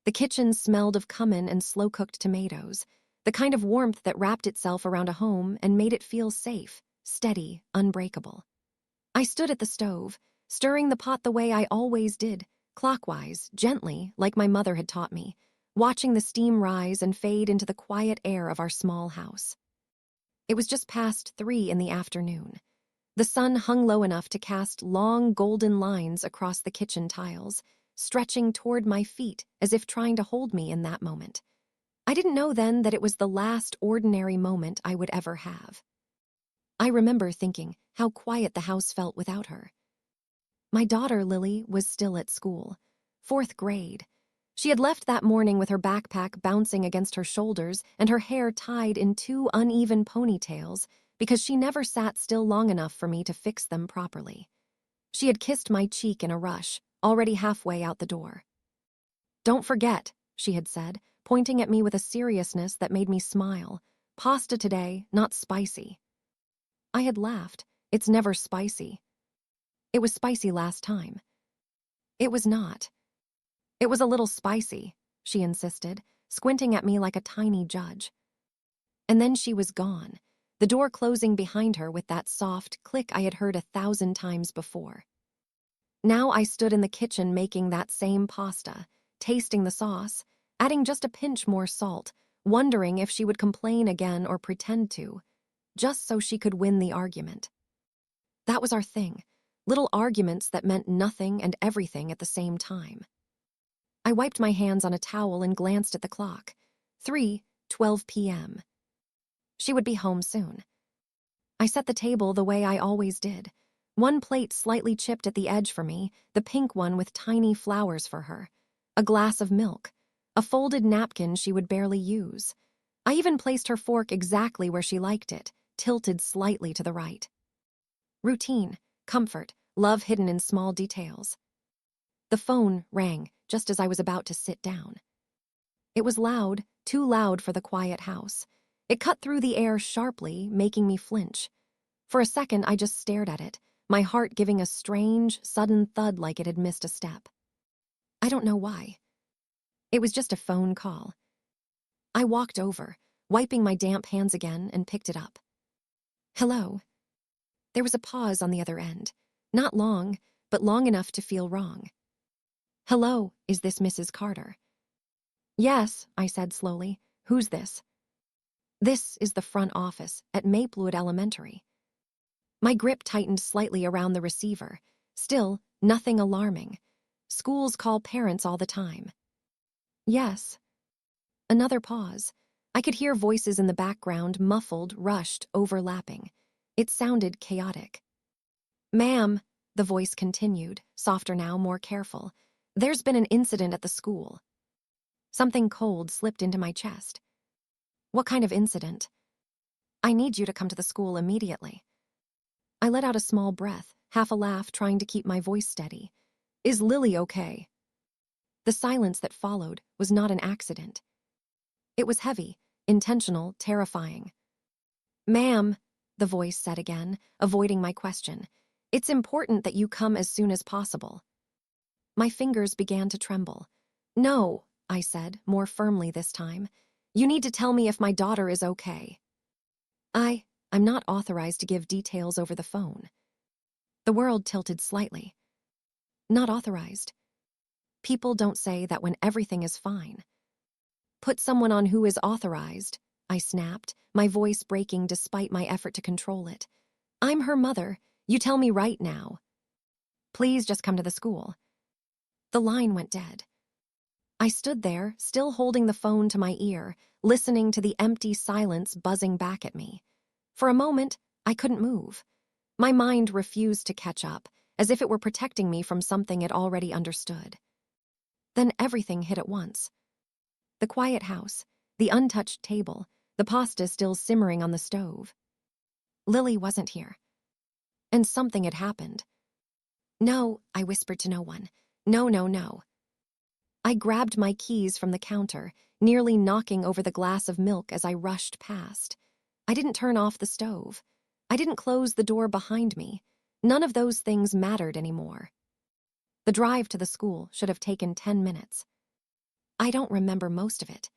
The kitchen smelled of cumin and slow-cooked tomatoes, the kind of warmth that wrapped itself around a home and made it feel safe, steady, unbreakable. I stood at the stove, stirring the pot the way I always did, clockwise, gently, like my mother had taught me, watching the steam rise and fade into the quiet air of our small house. It was just past 3 in the afternoon. The sun hung low enough to cast long golden lines across the kitchen tiles, stretching toward my feet as if trying to hold me in that moment. I didn't know then that it was the last ordinary moment I would ever have. I remember thinking how quiet the house felt without her. My daughter, Lily, was still at school, 4th grade. She had left that morning with her backpack bouncing against her shoulders and her hair tied in 2 uneven ponytails because she never sat still long enough for me to fix them properly. She had kissed my cheek in a rush, already halfway out the door. "Don't forget," she had said, pointing at me with a seriousness that made me smile. "Pasta today, not spicy." I had laughed. It's never spicy. It was spicy last time. It was not. It was a little spicy, she insisted, squinting at me like a tiny judge. And then she was gone, the door closing behind her with that soft click I had heard 1,000 times before. Now I stood in the kitchen making that same pasta, tasting the sauce, adding just a pinch more salt, wondering if she would complain again or pretend to, just so she could win the argument. That was our thing, little arguments that meant nothing and everything at the same time. I wiped my hands on a towel and glanced at the clock. 3:12 p.m. She would be home soon. I set the table the way I always did. One plate slightly chipped at the edge for me, the pink one with tiny flowers for her. A glass of milk. A folded napkin she would barely use. I even placed her fork exactly where she liked it, tilted slightly to the right. Routine, comfort, love hidden in small details. The phone rang just as I was about to sit down. It was loud, too loud for the quiet house. It cut through the air sharply, making me flinch. For a second, I just stared at it, my heart giving a strange, sudden thud like it had missed a step. I don't know why. It was just a phone call. I walked over, wiping my damp hands again, and picked it up. "Hello." There was a pause on the other end. Not long, but long enough to feel wrong. "Hello, is this Mrs. Carter?" "Yes," I said slowly. "Who's this?" "This is the front office at Maplewood Elementary." My grip tightened slightly around the receiver. Still, nothing alarming. Schools call parents all the time. "Yes." Another pause. I could hear voices in the background, muffled, rushed, overlapping. It sounded chaotic. "Ma'am," the voice continued, softer now, more careful. "There's been an incident at the school." Something cold slipped into my chest. "What kind of incident?" "I need you to come to the school immediately." I let out a small breath, half a laugh, trying to keep my voice steady. "Is Lily okay?" The silence that followed was not an accident. It was heavy, intentional, terrifying. "Ma'am," the voice said again, avoiding my question, "it's important that you come as soon as possible." My fingers began to tremble. "No," I said, more firmly this time. "You need to tell me if my daughter is okay." I'm not authorized to give details over the phone." The world tilted slightly. "Not authorized. People don't say that when everything is fine." "Put someone on who is authorized," I snapped, my voice breaking despite my effort to control it. "I'm her mother. You tell me right now." "Please just come to the school." The line went dead. I stood there, still holding the phone to my ear, listening to the empty silence buzzing back at me. For a moment, I couldn't move. My mind refused to catch up, as if it were protecting me from something it already understood. Then everything hit at once. The quiet house, the untouched table, the pasta still simmering on the stove. Lily wasn't here. And something had happened. "No," I whispered to no one. "No, no, no." I grabbed my keys from the counter, nearly knocking over the glass of milk as I rushed past. I didn't turn off the stove. I didn't close the door behind me. None of those things mattered anymore. The drive to the school should have taken 10 minutes. I don't remember most of it.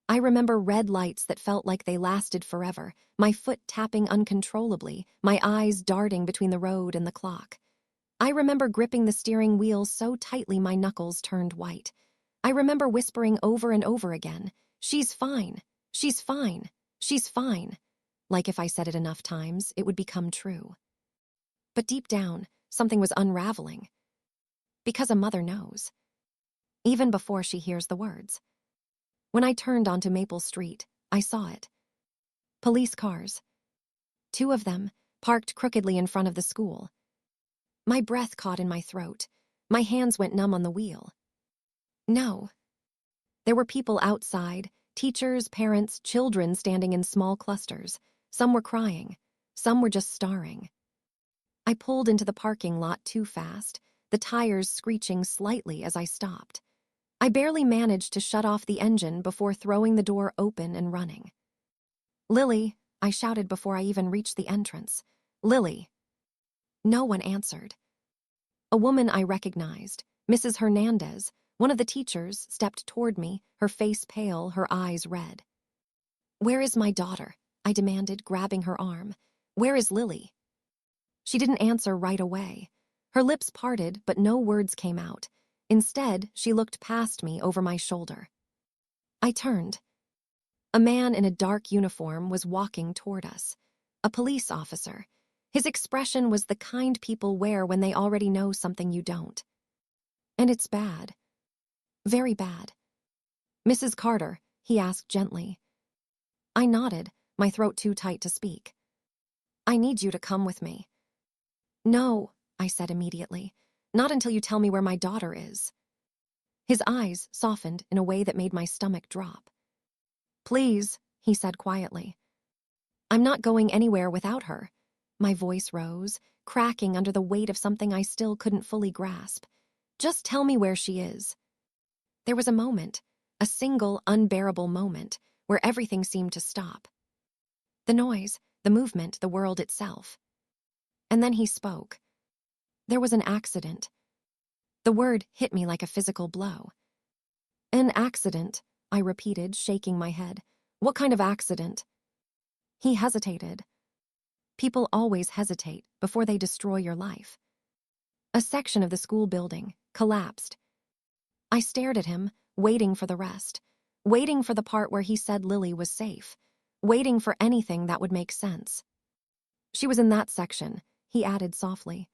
I remember red lights that felt like they lasted forever, my foot tapping uncontrollably, my eyes darting between the road and the clock. I remember gripping the steering wheel so tightly my knuckles turned white. I remember whispering over and over again, "She's fine, she's fine, she's fine," like if I said it enough times, it would become true. But deep down, something was unraveling. Because a mother knows, even before she hears the words. When I turned onto Maple Street, I saw it. Police cars. 2 of them, parked crookedly in front of the school. My breath caught in my throat. My hands went numb on the wheel. No. There were people outside, teachers, parents, children standing in small clusters. Some were crying. Some were just staring. I pulled into the parking lot too fast, the tires screeching slightly as I stopped. I barely managed to shut off the engine before throwing the door open and running. "Lily," I shouted before I even reached the entrance. "Lily." No one answered. A woman I recognized, Mrs. Hernandez, one of the teachers, stepped toward me, her face pale, her eyes red. "Where is my daughter?" I demanded, grabbing her arm. "Where is Lily?" She didn't answer right away. Her lips parted, but no words came out. Instead, she looked past me over my shoulder. I turned. A man in a dark uniform was walking toward us. A police officer. His expression was the kind people wear when they already know something you don't. "And it's bad. Very bad." "Mrs. Carter," he asked gently. I nodded, my throat too tight to speak. "I need you to come with me." "No," I said immediately. "Not until you tell me where my daughter is." His eyes softened in a way that made my stomach drop. "Please," he said quietly. "I'm not going anywhere without her." My voice rose, cracking under the weight of something I still couldn't fully grasp. "Just tell me where she is." There was a moment, a single, unbearable moment, where everything seemed to stop. The noise, the movement, the world itself. And then he spoke. "There was an accident." The word hit me like a physical blow. "An accident," I repeated, shaking my head. "What kind of accident?" He hesitated. People always hesitate before they destroy your life. A section of the school building collapsed. I stared at him, waiting for the rest, waiting for the part where he said Lily was safe, waiting for anything that would make sense. "She was in that section," he added softly.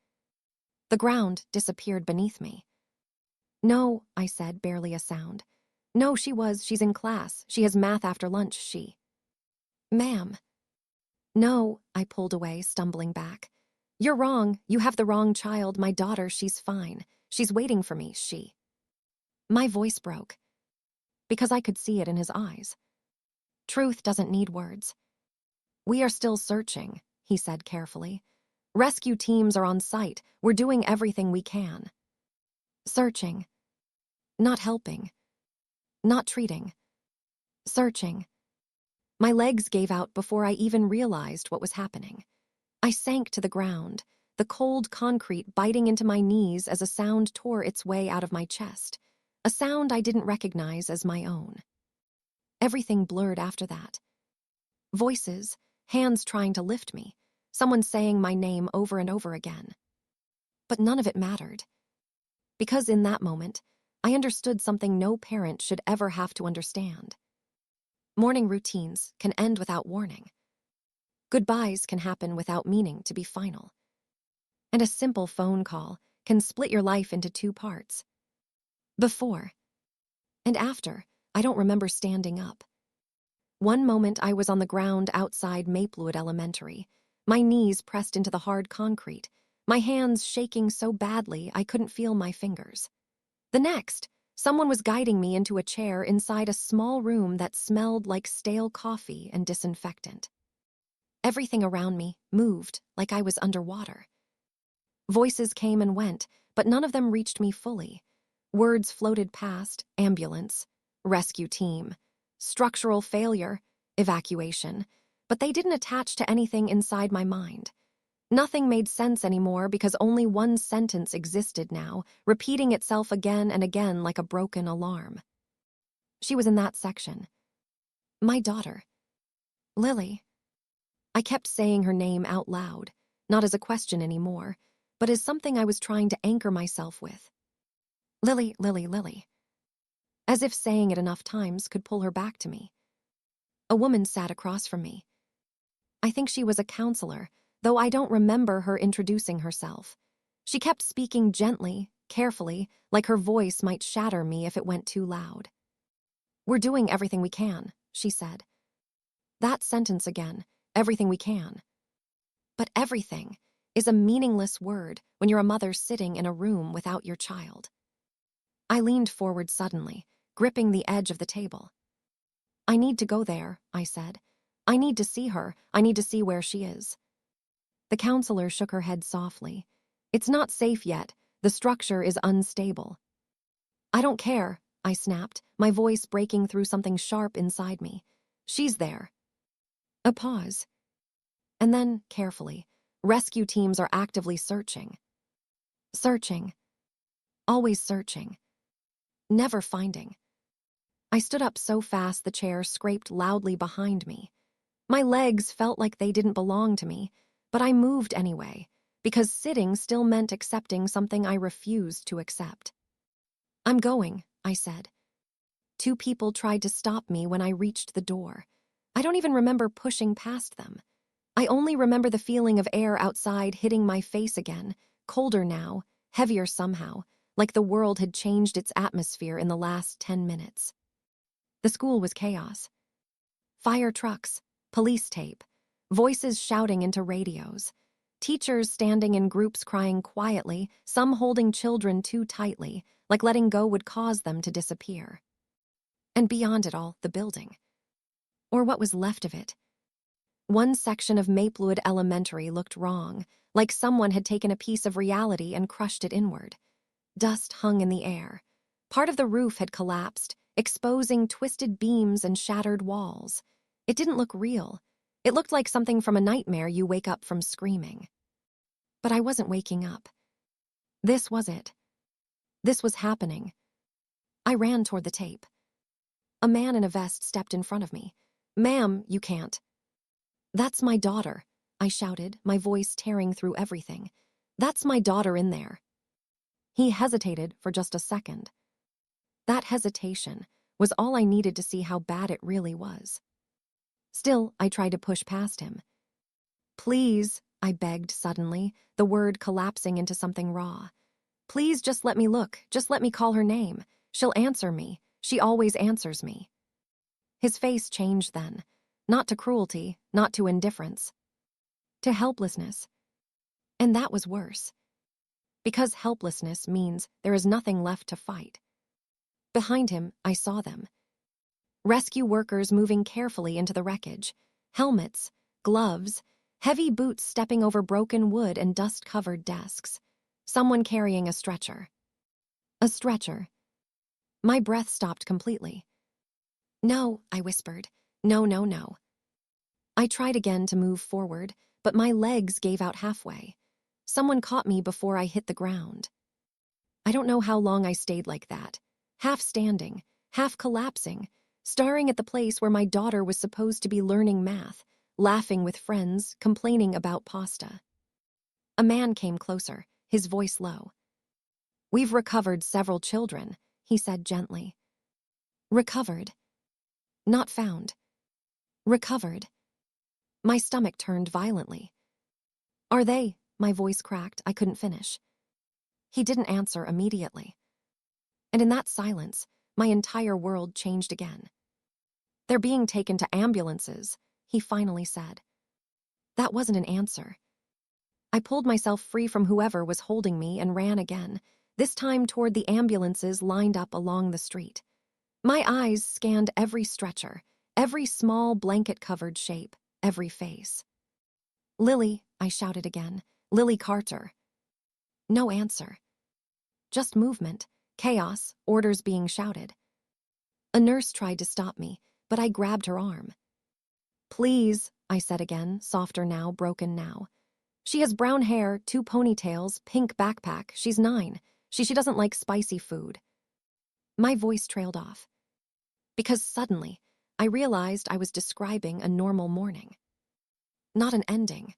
The ground disappeared beneath me. "No," I said, barely a sound. "No, she's in class. She has math after lunch, she." "Ma'am." "No," I pulled away, stumbling back. "You're wrong. You have the wrong child. My daughter, she's fine. She's waiting for me, she." My voice broke, because I could see it in his eyes. Truth doesn't need words. "We are still searching," he said carefully. "Rescue teams are on site. We're doing everything we can." Searching. Not helping. Not treating. Searching. My legs gave out before I even realized what was happening. I sank to the ground, the cold concrete biting into my knees as a sound tore its way out of my chest, a sound I didn't recognize as my own. Everything blurred after that. Voices, hands trying to lift me, someone saying my name over and over again. But none of it mattered. Because in that moment, I understood something no parent should ever have to understand. Morning routines can end without warning. Goodbyes can happen without meaning to be final. And a simple phone call can split your life into 2 parts. Before and after, I don't remember standing up. One moment I was on the ground outside Maplewood Elementary, my knees pressed into the hard concrete, my hands shaking so badly I couldn't feel my fingers. The next, someone was guiding me into a chair inside a small room that smelled like stale coffee and disinfectant. Everything around me moved like I was underwater. Voices came and went, but none of them reached me fully. Words floated past: ambulance, rescue team, structural failure, evacuation, but they didn't attach to anything inside my mind. Nothing made sense anymore because only one sentence existed now, repeating itself again and again like a broken alarm. She was in that section. My daughter. Lily. I kept saying her name out loud, not as a question anymore, but as something I was trying to anchor myself with. Lily, Lily, Lily. As if saying it enough times could pull her back to me. A woman sat across from me. I think she was a counselor, though I don't remember her introducing herself. She kept speaking gently, carefully, like her voice might shatter me if it went too loud. We're doing everything we can, she said. That sentence again, everything we can. But everything is a meaningless word when you're a mother sitting in a room without your child. I leaned forward suddenly, gripping the edge of the table. I need to go there, I said. I need to see her. I need to see where she is. The counselor shook her head softly. It's not safe yet. The structure is unstable. I don't care, I snapped, my voice breaking through something sharp inside me. She's there. A pause. And then, carefully, rescue teams are actively searching. Searching. Always searching. Never finding. I stood up so fast the chair scraped loudly behind me. My legs felt like they didn't belong to me, but I moved anyway, because sitting still meant accepting something I refused to accept. I'm going, I said. Two people tried to stop me when I reached the door. I don't even remember pushing past them. I only remember the feeling of air outside hitting my face again, colder now, heavier somehow, like the world had changed its atmosphere in the last 10 minutes. The school was chaos. Fire trucks, police tape, voices shouting into radios, teachers standing in groups crying quietly, some holding children too tightly, like letting go would cause them to disappear. And beyond it all, the building. Or what was left of it. One section of Maplewood Elementary looked wrong, like someone had taken a piece of reality and crushed it inward. Dust hung in the air. Part of the roof had collapsed, exposing twisted beams and shattered walls. It didn't look real. It looked like something from a nightmare you wake up from screaming. But I wasn't waking up. This was it. This was happening. I ran toward the tape. A man in a vest stepped in front of me. "Ma'am, you can't." "That's my daughter," I shouted, my voice tearing through everything. "That's my daughter in there." He hesitated for just a second. That hesitation was all I needed to see how bad it really was. Still, I tried to push past him. "Please," I begged suddenly, the word collapsing into something raw. "Please just let me look, just let me call her name. She'll answer me. She always answers me." His face changed then, not to cruelty, not to indifference, to helplessness. And that was worse. Because helplessness means there is nothing left to fight. Behind him, I saw them. Rescue workers moving carefully into the wreckage. Helmets, gloves, heavy boots stepping over broken wood and dust-covered desks. Someone carrying a stretcher. A stretcher. My breath stopped completely. "No," I whispered. "No, no, no." I tried again to move forward, but my legs gave out halfway. Someone caught me before I hit the ground. I don't know how long I stayed like that, half standing, half collapsing, staring at the place where my daughter was supposed to be learning math, laughing with friends, complaining about pasta. A man came closer, his voice low. "We've recovered several children," he said gently. Recovered. Not found. Recovered. My stomach turned violently. "Are they?" My voice cracked. I couldn't finish. He didn't answer immediately. And in that silence, my entire world changed again. "They're being taken to ambulances," he finally said. That wasn't an answer. I pulled myself free from whoever was holding me and ran again, this time toward the ambulances lined up along the street. My eyes scanned every stretcher, every small blanket-covered shape, every face. "Lily," I shouted again. "Lily Carter." No answer. Just movement, chaos, orders being shouted. A nurse tried to stop me, but I grabbed her arm. "Please," I said again, softer now, broken now. "She has brown hair, 2 ponytails, pink backpack. She's 9. She doesn't like spicy food." My voice trailed off. Because suddenly, I realized I was describing a normal morning, not an ending.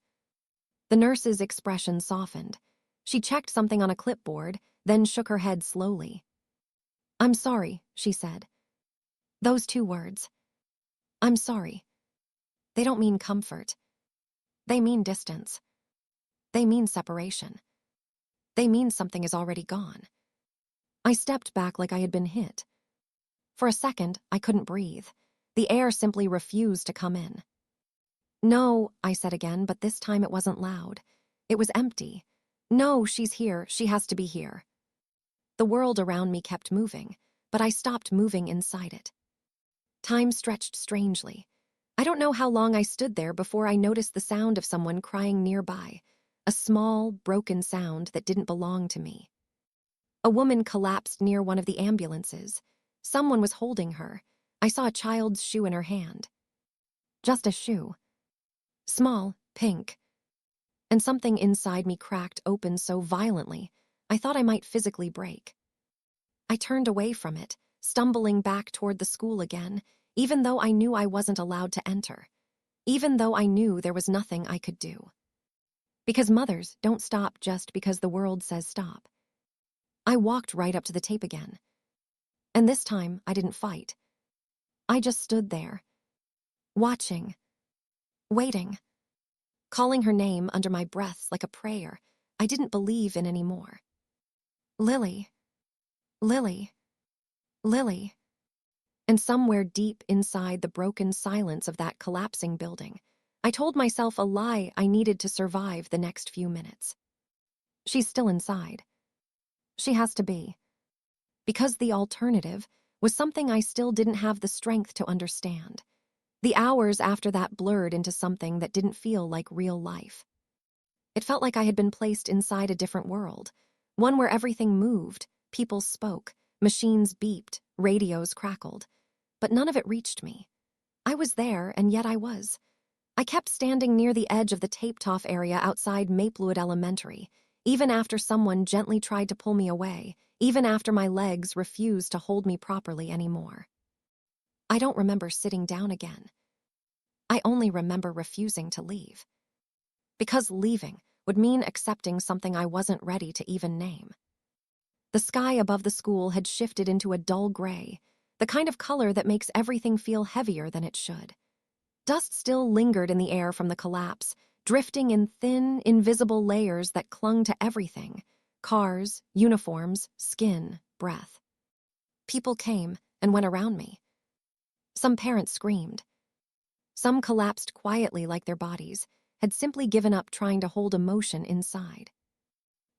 The nurse's expression softened. She checked something on a clipboard, then shook her head slowly. "I'm sorry," she said. Those 2 words. "I'm sorry." They don't mean comfort. They mean distance. They mean separation. They mean something is already gone. I stepped back like I had been hit. For a second, I couldn't breathe. The air simply refused to come in. "No," I said again, but this time it wasn't loud. It was empty. "No, she's here. She has to be here." The world around me kept moving, but I stopped moving inside it. Time stretched strangely. I don't know how long I stood there before I noticed the sound of someone crying nearby, a small, broken sound that didn't belong to me. A woman collapsed near one of the ambulances. Someone was holding her. I saw a child's shoe in her hand. Just a shoe. Small, pink. And something inside me cracked open so violently, I thought I might physically break. I turned away from it, stumbling back toward the school again, even though I knew I wasn't allowed to enter. Even though I knew there was nothing I could do. Because mothers don't stop just because the world says stop. I walked right up to the tape again. And this time, I didn't fight. I just stood there, watching, waiting, calling her name under my breath like a prayer I didn't believe in anymore. Lily. Lily. Lily. And somewhere deep inside the broken silence of that collapsing building, I told myself a lie I needed to survive the next few minutes. She's still inside. She has to be. Because the alternative was something I still didn't have the strength to understand. The hours after that blurred into something that didn't feel like real life. It felt like I had been placed inside a different world, one where everything moved, people spoke, machines beeped, radios crackled. But none of it reached me. I was there, and yet I was. I kept standing near the edge of the tape-off area outside Maplewood Elementary, even after someone gently tried to pull me away, even after my legs refused to hold me properly anymore. I don't remember sitting down again. I only remember refusing to leave. Because leaving would mean accepting something I wasn't ready to even name. The sky above the school had shifted into a dull gray, the kind of color that makes everything feel heavier than it should. Dust still lingered in the air from the collapse, drifting in thin, invisible layers that clung to everything: cars, uniforms, skin, breath. People came and went around me. Some parents screamed. Some collapsed quietly like their bodies had simply given up trying to hold emotion inside.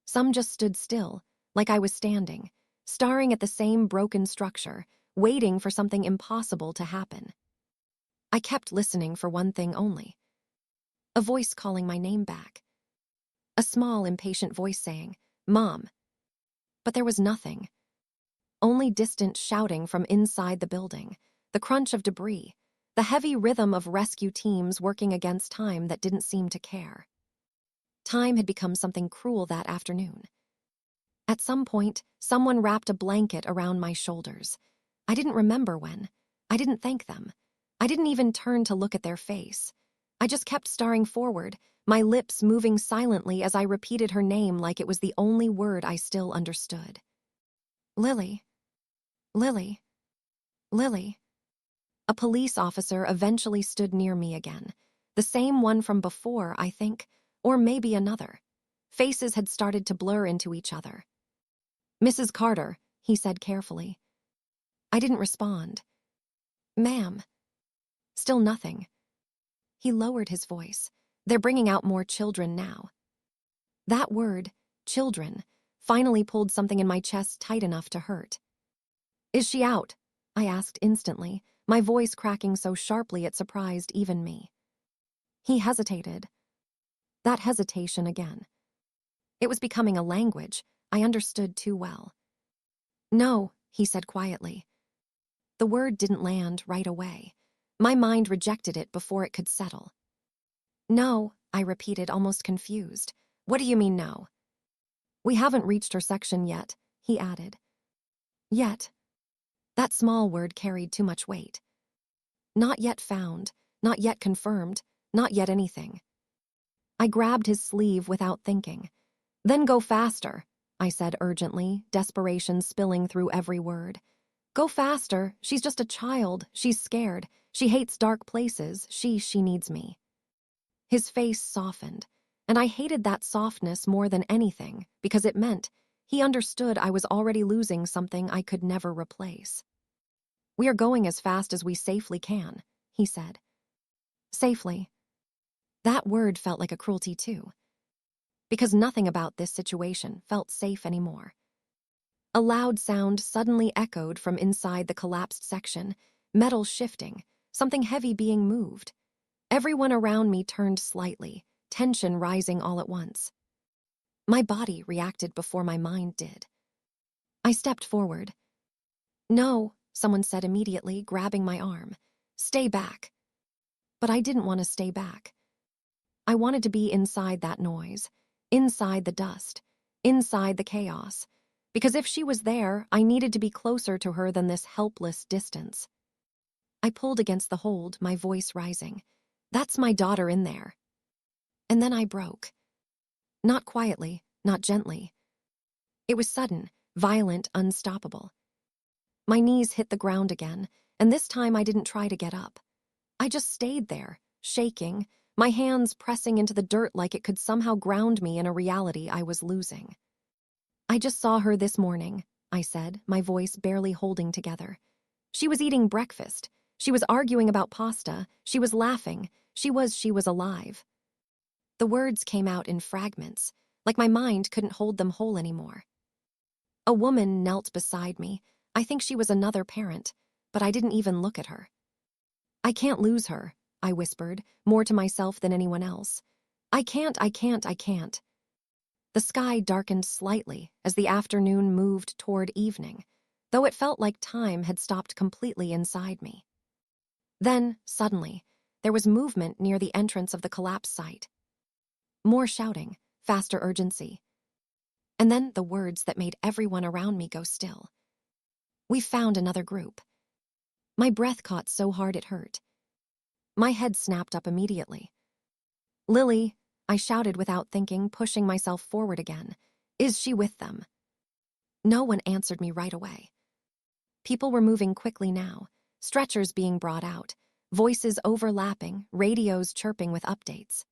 Some just stood still, like I was standing, staring at the same broken structure, waiting for something impossible to happen. I kept listening for one thing only. A voice calling my name back. A small, impatient voice saying, "Mom." But there was nothing. Only distant shouting from inside the building, the crunch of debris, the heavy rhythm of rescue teams working against time that didn't seem to care. Time had become something cruel that afternoon. At some point, someone wrapped a blanket around my shoulders. I didn't remember when. I didn't thank them. I didn't even turn to look at their face. I just kept staring forward, my lips moving silently as I repeated her name like it was the only word I still understood. Lily. Lily. Lily. A police officer eventually stood near me again. The same one from before, I think, or maybe another. Faces had started to blur into each other. "Mrs. Carter," he said carefully. I didn't respond. "Ma'am." Still nothing. He lowered his voice. "They're bringing out more children now." That word, children, finally pulled something in my chest tight enough to hurt. "Is she out?" I asked instantly, my voice cracking so sharply it surprised even me. He hesitated. That hesitation again. It was becoming a language I understood too well. "No," he said quietly. The word didn't land right away. My mind rejected it before it could settle. "No," I repeated, almost confused. "What do you mean, no?" "We haven't reached her section yet," he added. "Yet." That small word carried too much weight. Not yet found, not yet confirmed, not yet anything. I grabbed his sleeve without thinking. Then go faster, I said urgently, desperation spilling through every word. Go faster, she's just a child, she's scared, she hates dark places, she needs me. His face softened, and I hated that softness more than anything because it meant he understood I was already losing something I could never replace. We are going as fast as we safely can, he said. Safely. That word felt like a cruelty too, because nothing about this situation felt safe anymore. A loud sound suddenly echoed from inside the collapsed section, metal shifting, something heavy being moved. Everyone around me turned slightly, tension rising all at once. My body reacted before my mind did. I stepped forward. No, someone said immediately, grabbing my arm. Stay back. But I didn't want to stay back. I wanted to be inside that noise, inside the dust, inside the chaos, because if she was there, I needed to be closer to her than this helpless distance. I pulled against the hold, my voice rising. That's my daughter in there. And then I broke. Not quietly, not gently. It was sudden, violent, unstoppable. My knees hit the ground again, and this time I didn't try to get up. I just stayed there, shaking, my hands pressing into the dirt like it could somehow ground me in a reality I was losing. I just saw her this morning, I said, my voice barely holding together. She was eating breakfast. She was arguing about pasta. She was laughing. She was alive. The words came out in fragments, like my mind couldn't hold them whole anymore. A woman knelt beside me. I think she was another parent, but I didn't even look at her. I can't lose her, I whispered, more to myself than anyone else. I can't. The sky darkened slightly as the afternoon moved toward evening, though it felt like time had stopped completely inside me. Then, suddenly, there was movement near the entrance of the collapse site. More shouting, faster urgency. And then the words that made everyone around me go still. We found another group. My breath caught so hard it hurt. My head snapped up immediately. Lily, I shouted without thinking, pushing myself forward again. Is she with them? No one answered me right away. People were moving quickly now, stretchers being brought out, voices overlapping, radios chirping with updates.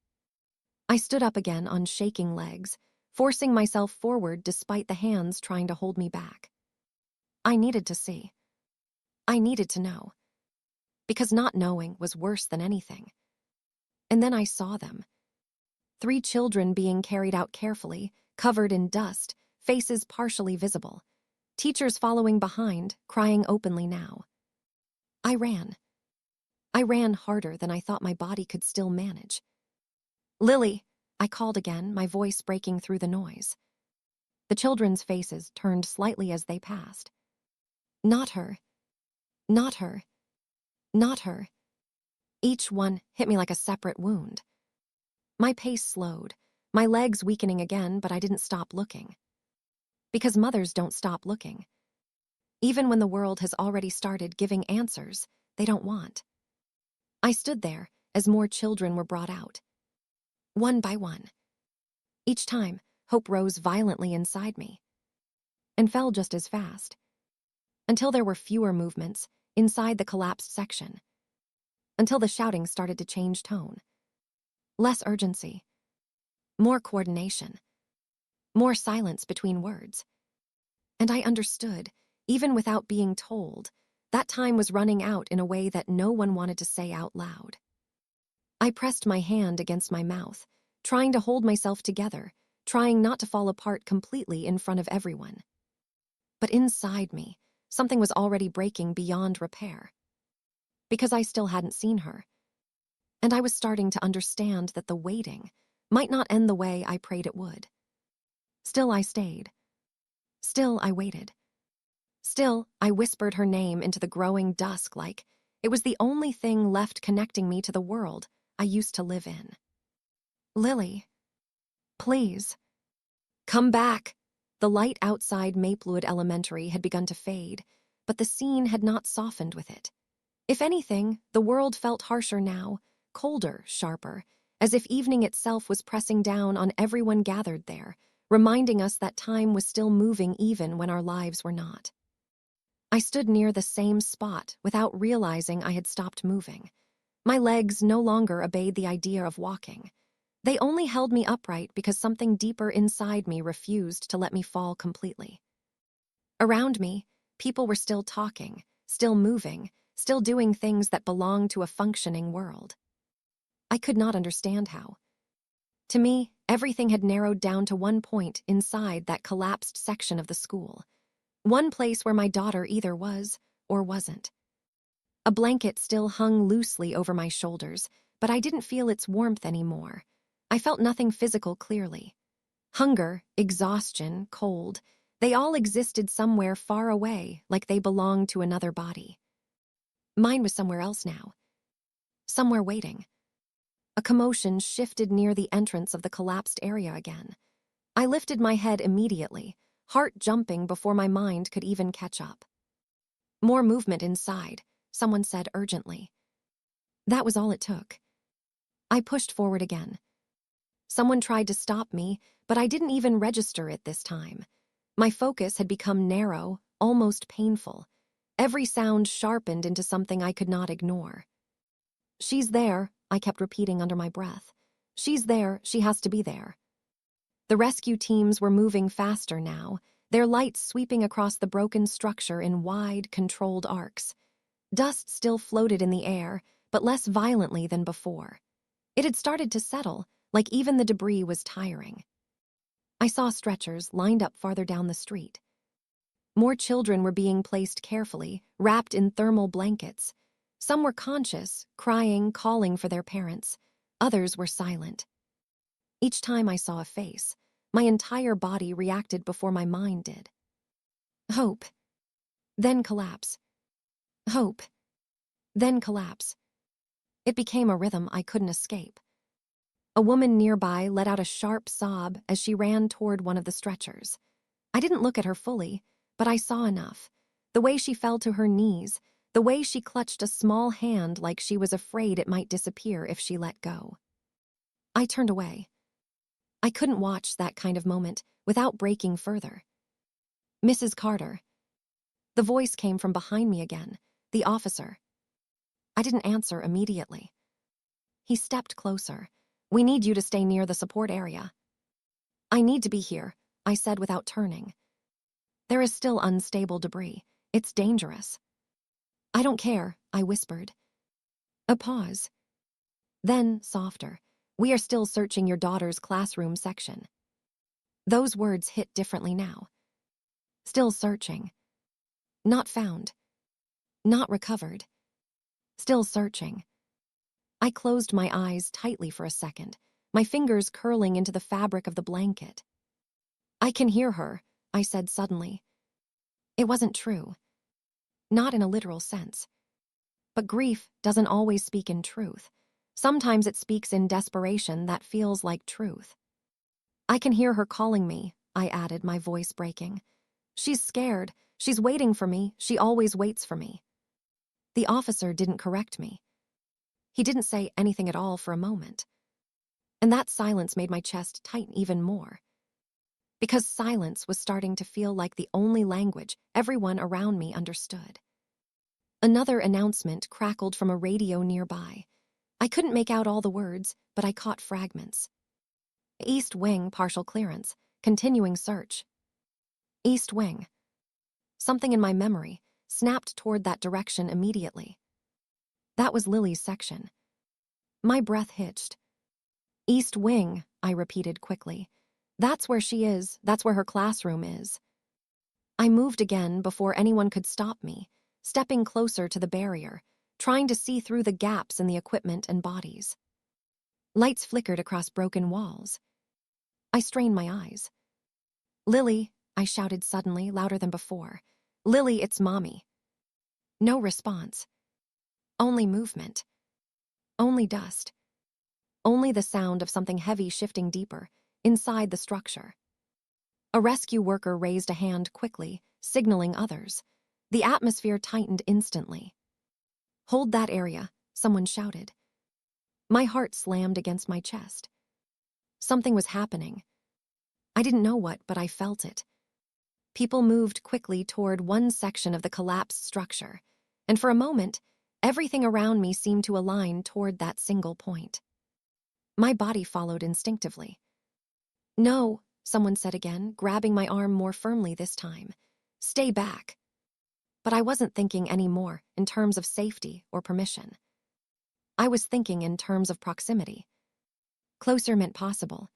I stood up again on shaking legs, forcing myself forward despite the hands trying to hold me back. I needed to see. I needed to know. Because not knowing was worse than anything. And then I saw them. 3 children being carried out carefully, covered in dust, faces partially visible. Teachers following behind, crying openly now. I ran. I ran harder than I thought my body could still manage. Lily, I called again, my voice breaking through the noise. The children's faces turned slightly as they passed. Not her. Not her. Not her. Each one hit me like a separate wound. My pace slowed, my legs weakening again, but I didn't stop looking. Because mothers don't stop looking. Even when the world has already started giving answers they don't want. I stood there as more children were brought out. One by one. Each time, hope rose violently inside me. And fell just as fast. Until there were fewer movements inside the collapsed section. Until the shouting started to change tone. Less urgency. More coordination. More silence between words. And I understood, even without being told, that time was running out in a way that no one wanted to say out loud. I pressed my hand against my mouth, trying to hold myself together, trying not to fall apart completely in front of everyone. But inside me, something was already breaking beyond repair. Because I still hadn't seen her. And I was starting to understand that the waiting might not end the way I prayed it would. Still I stayed. Still I waited. Still, I whispered her name into the growing dusk like it was the only thing left connecting me to the world I used to live in. Lily. Please. Come back. The light outside Maplewood Elementary had begun to fade, but the scene had not softened with it. If anything, the world felt harsher now, colder, sharper, as if evening itself was pressing down on everyone gathered there, reminding us that time was still moving even when our lives were not. I stood near the same spot without realizing I had stopped moving. My legs no longer obeyed the idea of walking. They only held me upright because something deeper inside me refused to let me fall completely. Around me, people were still talking, still moving, still doing things that belonged to a functioning world. I could not understand how. To me, everything had narrowed down to one point inside that collapsed section of the school. One place where my daughter either was or wasn't. A blanket still hung loosely over my shoulders, but I didn't feel its warmth anymore. I felt nothing physical clearly. Hunger, exhaustion, cold, they all existed somewhere far away, like they belonged to another body. Mine was somewhere else now. Somewhere waiting. A commotion shifted near the entrance of the collapsed area again. I lifted my head immediately, heart jumping before my mind could even catch up. More movement inside, someone said urgently. That was all it took. I pushed forward again. Someone tried to stop me, but I didn't even register it this time. My focus had become narrow, almost painful. Every sound sharpened into something I could not ignore. She's there, I kept repeating under my breath. She's there, she has to be there. The rescue teams were moving faster now, their lights sweeping across the broken structure in wide, controlled arcs. Dust still floated in the air, but less violently than before. It had started to settle, like even the debris was tiring. I saw stretchers lined up farther down the street. More children were being placed carefully, wrapped in thermal blankets. Some were conscious, crying, calling for their parents. Others were silent. Each time I saw a face, my entire body reacted before my mind did. Hope. Then collapse. Hope. Then collapse. It became a rhythm I couldn't escape. A woman nearby let out a sharp sob as she ran toward one of the stretchers. I didn't look at her fully, but I saw enough. The way she fell to her knees, the way she clutched a small hand like she was afraid it might disappear if she let go. I turned away. I couldn't watch that kind of moment without breaking further. Mrs. Carter. The voice came from behind me again, the officer. I didn't answer immediately. He stepped closer. We need you to stay near the support area. I need to be here, I said without turning. There is still unstable debris. It's dangerous. I don't care, I whispered. A pause. Then, softer. We are still searching your daughter's classroom section. Those words hit differently now. Still searching. Not found. Not recovered. Still searching. I closed my eyes tightly for a second, my fingers curling into the fabric of the blanket. I can hear her, I said suddenly. It wasn't true. Not in a literal sense. But grief doesn't always speak in truth. Sometimes it speaks in desperation that feels like truth. I can hear her calling me, I added, my voice breaking. She's scared. She's waiting for me. She always waits for me. The officer didn't correct me. He didn't say anything at all for a moment. And that silence made my chest tighten even more. Because silence was starting to feel like the only language everyone around me understood. Another announcement crackled from a radio nearby. I couldn't make out all the words, but I caught fragments. East Wing partial clearance, continuing search. East Wing. Something in my memory snapped toward that direction immediately. That was Lily's section. My breath hitched. East Wing, I repeated quickly. That's where she is, that's where her classroom is. I moved again before anyone could stop me, stepping closer to the barrier, trying to see through the gaps in the equipment and bodies. Lights flickered across broken walls. I strained my eyes. Lily, I shouted suddenly, louder than before. Lily, it's Mommy. No response. Only movement. Only dust. Only the sound of something heavy shifting deeper, inside the structure. A rescue worker raised a hand quickly, signaling others. The atmosphere tightened instantly. "Hold that area," someone shouted. My heart slammed against my chest. Something was happening. I didn't know what, but I felt it. People moved quickly toward one section of the collapsed structure, and for a moment, everything around me seemed to align toward that single point. My body followed instinctively. "No," someone said again, grabbing my arm more firmly this time. "Stay back." But I wasn't thinking anymore in terms of safety or permission. I was thinking in terms of proximity. Closer meant possible.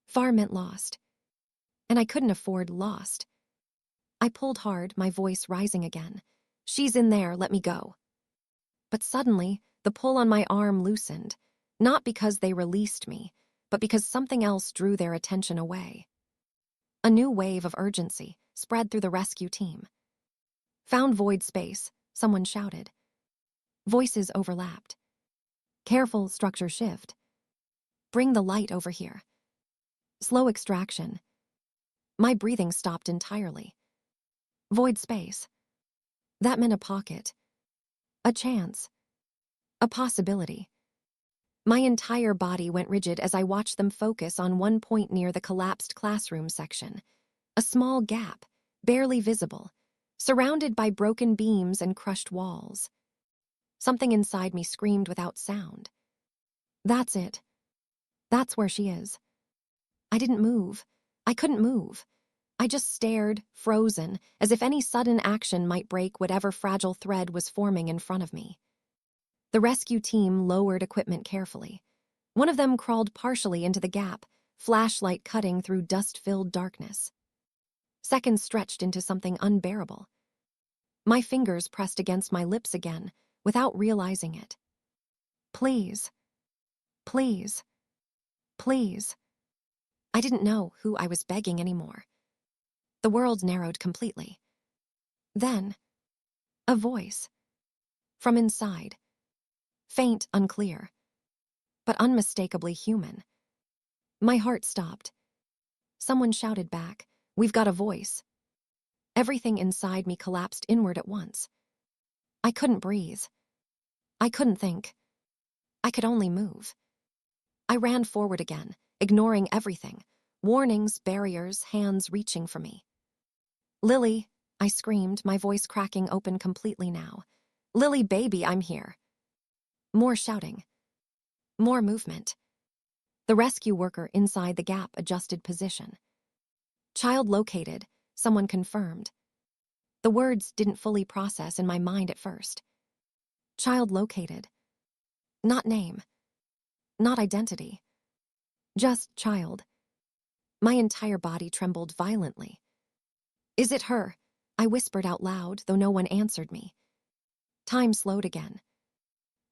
Far meant lost. And I couldn't afford lost. I pulled hard, my voice rising again. "She's in there, let me go." But suddenly, the pull on my arm loosened, not because they released me, but because something else drew their attention away. A new wave of urgency spread through the rescue team. "Found void space," someone shouted. Voices overlapped. "Careful structure shift. Bring the light over here. Slow extraction." My breathing stopped entirely. Void space. That meant a pocket. A chance. A possibility. My entire body went rigid as I watched them focus on one point near the collapsed classroom section. A small gap, barely visible, surrounded by broken beams and crushed walls. Something inside me screamed without sound. "That's it. That's where she is." I didn't move. I couldn't move. I just stared, frozen, as if any sudden action might break whatever fragile thread was forming in front of me. The rescue team lowered equipment carefully. One of them crawled partially into the gap, flashlight cutting through dust-filled darkness. Seconds stretched into something unbearable. My fingers pressed against my lips again, without realizing it. "Please. Please. Please." I didn't know who I was begging anymore. The world narrowed completely. Then, a voice. From inside. Faint, unclear, but unmistakably human. My heart stopped. Someone shouted back, "We've got a voice." Everything inside me collapsed inward at once. I couldn't breathe. I couldn't think. I could only move. I ran forward again, ignoring everything. Warnings, barriers, hands reaching for me. "Lily," I screamed, my voice cracking open completely now. "Lily, baby, I'm here." More shouting. More movement. The rescue worker inside the gap adjusted position. "Child located," someone confirmed. The words didn't fully process in my mind at first. Child located. Not name. Not identity. Just child. My entire body trembled violently. "Is it her?" I whispered out loud, though no one answered me. Time slowed again.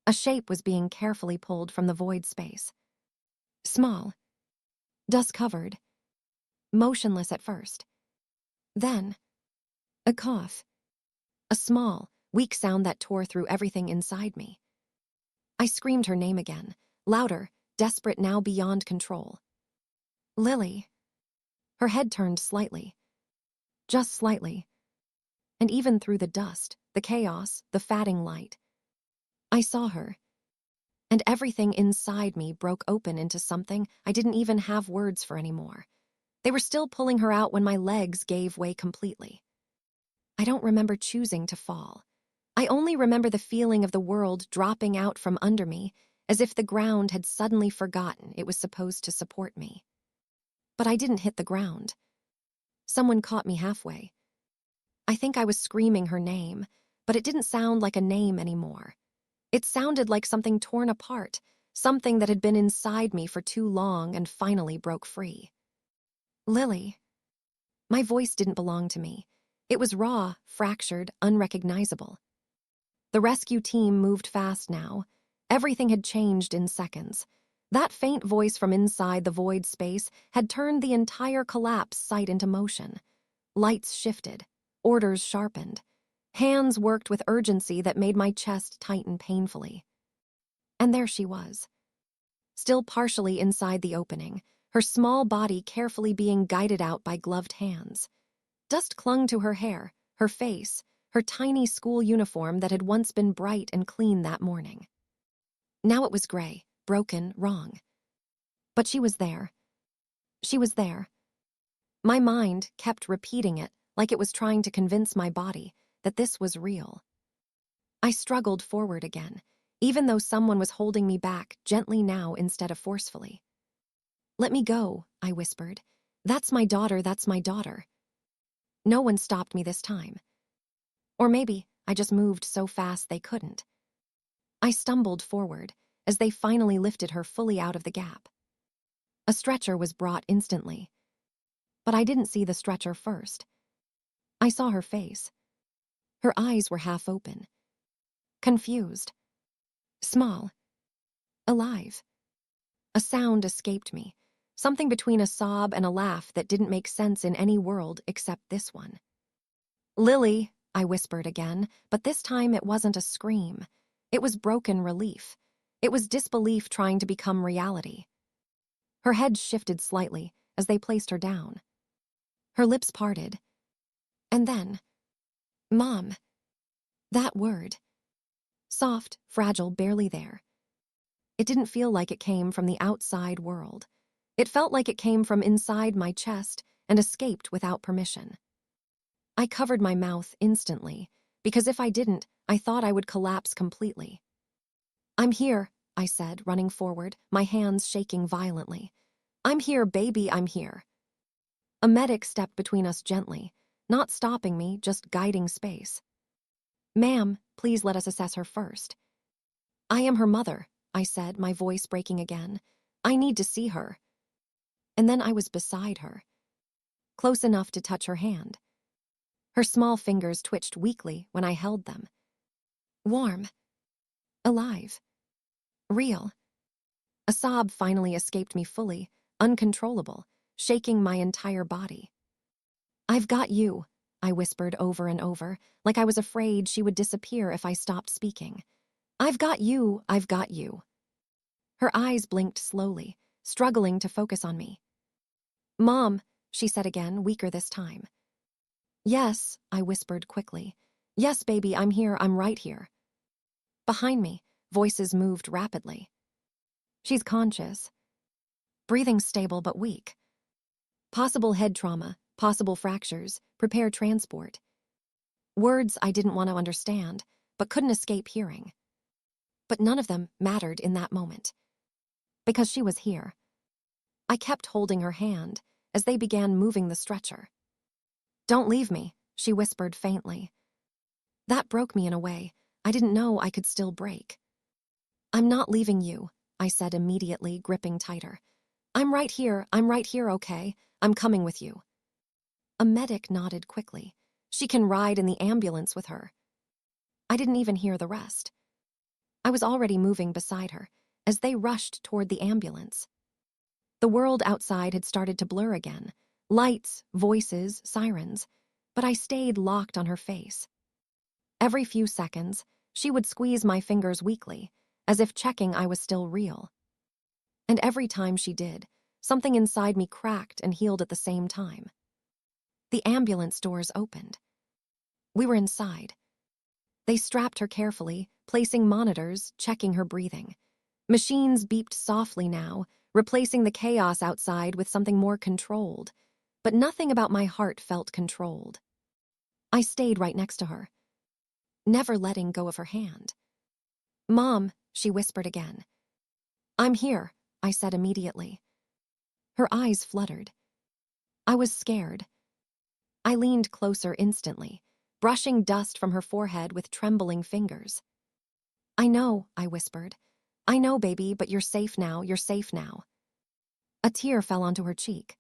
A shape was being carefully pulled from the void space. Small. Dust-covered. Motionless at first. Then, a cough. A small, weak sound that tore through everything inside me. I screamed her name again, louder, desperate now beyond control. "Lily." Her head turned slightly. Just slightly. And even through the dust, the chaos, the fatting light, I saw her. And everything inside me broke open into something I didn't even have words for anymore. They were still pulling her out when my legs gave way completely. I don't remember choosing to fall. I only remember the feeling of the world dropping out from under me, as if the ground had suddenly forgotten it was supposed to support me. But I didn't hit the ground. Someone caught me halfway. I think I was screaming her name, but it didn't sound like a name anymore. It sounded like something torn apart, something that had been inside me for too long and finally broke free. "Lily." My voice didn't belong to me. It was raw, fractured, unrecognizable. The rescue team moved fast now. Everything had changed in seconds. That faint voice from inside the void space had turned the entire collapse site into motion. Lights shifted. Orders sharpened. Hands worked with urgency that made my chest tighten painfully. And there she was. Still partially inside the opening, her small body carefully being guided out by gloved hands. Dust clung to her hair, her face, her tiny school uniform that had once been bright and clean that morning. Now it was gray, broken, wrong. But she was there. She was there. My mind kept repeating it like it was trying to convince my body that this was real. I struggled forward again, even though someone was holding me back gently now instead of forcefully. "Let me go," I whispered. "That's my daughter, that's my daughter." No one stopped me this time. Or maybe I just moved so fast they couldn't. I stumbled forward as they finally lifted her fully out of the gap. A stretcher was brought instantly. But I didn't see the stretcher first. I saw her face. Her eyes were half open. Confused. Small. Alive. A sound escaped me, something between a sob and a laugh that didn't make sense in any world except this one. "Lily," I whispered again, but this time it wasn't a scream. It was broken relief. It was disbelief trying to become reality. Her head shifted slightly as they placed her down. Her lips parted. And then, "Mom." That word. Soft, fragile, barely there. It didn't feel like it came from the outside world. It felt like it came from inside my chest and escaped without permission. I covered my mouth instantly, because if I didn't, I thought I would collapse completely. "I'm here," I said, running forward, my hands shaking violently. "I'm here, baby, I'm here." A medic stepped between us gently, not stopping me, just guiding space. "Ma'am, please let us assess her first." "I am her mother," I said, my voice breaking again. "I need to see her." And then I was beside her, close enough to touch her hand. Her small fingers twitched weakly when I held them. Warm. Alive. Real. A sob finally escaped me fully, uncontrollable, shaking my entire body. "I've got you," I whispered over and over, like I was afraid she would disappear if I stopped speaking. "I've got you, I've got you." Her eyes blinked slowly, struggling to focus on me. "Mom," she said again, weaker this time. "Yes," I whispered quickly. "Yes, baby, I'm here, I'm right here." Behind me, voices moved rapidly. "She's conscious. Breathing stable but weak. Possible head trauma, possible fractures, prepare transport." Words I didn't want to understand, but couldn't escape hearing. But none of them mattered in that moment. Because she was here. I kept holding her hand as they began moving the stretcher. "Don't leave me," she whispered faintly. That broke me in a way I didn't know I could still break. "I'm not leaving you," I said immediately, gripping tighter. I'm right here, okay? I'm coming with you." A medic nodded quickly. "She can ride in the ambulance with her." I didn't even hear the rest. I was already moving beside her as they rushed toward the ambulance. The world outside had started to blur again. Lights, voices, sirens. But I stayed locked on her face. Every few seconds, she would squeeze my fingers weakly, as if checking I was still real. And every time she did, something inside me cracked and healed at the same time. The ambulance doors opened. We were inside. They strapped her carefully, placing monitors, checking her breathing. Machines beeped softly now, replacing the chaos outside with something more controlled. But nothing about my heart felt controlled. I stayed right next to her, never letting go of her hand. "Mom," she whispered again. "I'm here," I said immediately. Her eyes fluttered. I was scared. I leaned closer instantly, brushing dust from her forehead with trembling fingers. "I know," I whispered. "I know, baby, but you're safe now, you're safe now." A tear fell onto her cheek.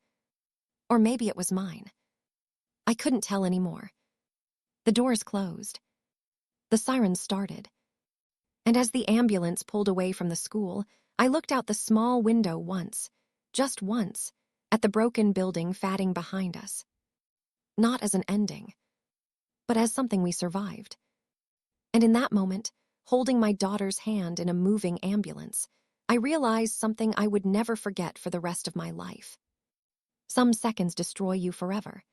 Or maybe it was mine. I couldn't tell anymore. The doors closed. The sirens started. And as the ambulance pulled away from the school, I looked out the small window once, just once, at the broken building fatting behind us. Not as an ending, but as something we survived. And in that moment, holding my daughter's hand in a moving ambulance, I realized something I would never forget for the rest of my life. Some seconds destroy you forever.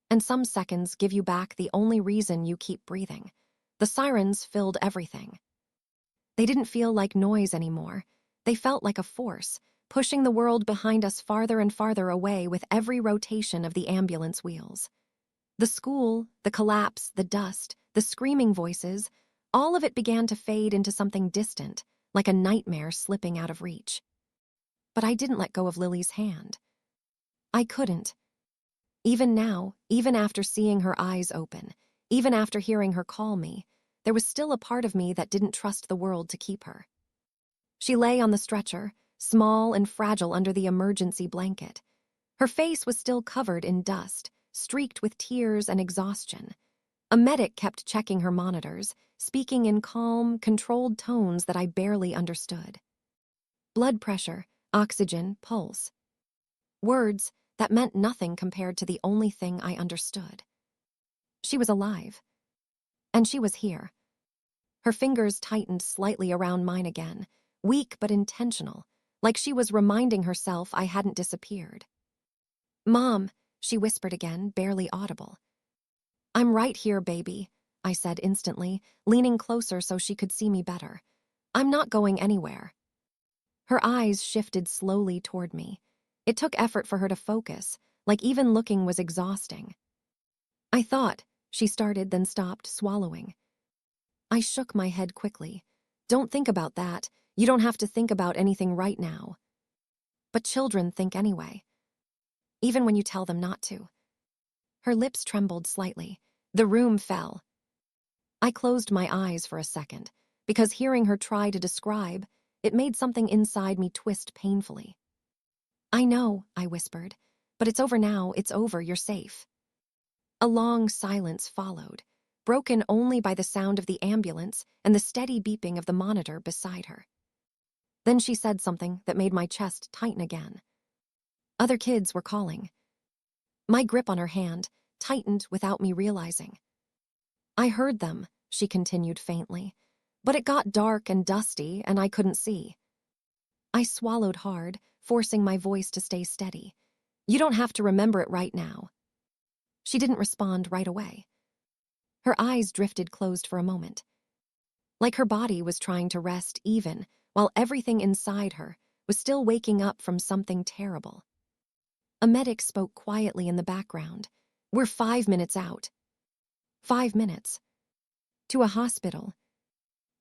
And some seconds give you back the only reason you keep breathing. The sirens filled everything. They didn't feel like noise anymore. They felt like a force, pushing the world behind us farther and farther away with every rotation of the ambulance wheels. The school, the collapse, the dust, the screaming voices, all of it began to fade into something distant, like a nightmare slipping out of reach. But I didn't let go of Lily's hand. I couldn't. Even now, even after seeing her eyes open, even after hearing her call me, there was still a part of me that didn't trust the world to keep her. She lay on the stretcher, small and fragile under the emergency blanket. Her face was still covered in dust, streaked with tears and exhaustion. A medic kept checking her monitors, speaking in calm, controlled tones that I barely understood. Blood pressure, oxygen, pulse. Words that meant nothing compared to the only thing I understood. She was alive. And she was here. Her fingers tightened slightly around mine again, weak but intentional, like she was reminding herself I hadn't disappeared. "Mom," she whispered again, barely audible. "I'm right here, baby," I said instantly, leaning closer so she could see me better. "I'm not going anywhere." Her eyes shifted slowly toward me. It took effort for her to focus, like even looking was exhausting. "I thought," she started, then stopped, swallowing. I shook my head quickly. "Don't think about that. You don't have to think about anything right now." But children think anyway, even when you tell them not to. Her lips trembled slightly. The room fell. I closed my eyes for a second, because hearing her try to describe, it made something inside me twist painfully. "I know," I whispered, "but it's over now, it's over, you're safe." A long silence followed, broken only by the sound of the ambulance and the steady beeping of the monitor beside her. Then she said something that made my chest tighten again. Other kids were calling. My grip on her hand tightened without me realizing. "I heard them," she continued faintly, "but it got dark and dusty and I couldn't see." I swallowed hard, forcing my voice to stay steady. "You don't have to remember it right now." She didn't respond right away. Her eyes drifted closed for a moment, like her body was trying to rest even while everything inside her was still waking up from something terrible. A medic spoke quietly in the background. "We're 5 minutes out." 5 minutes. To a hospital.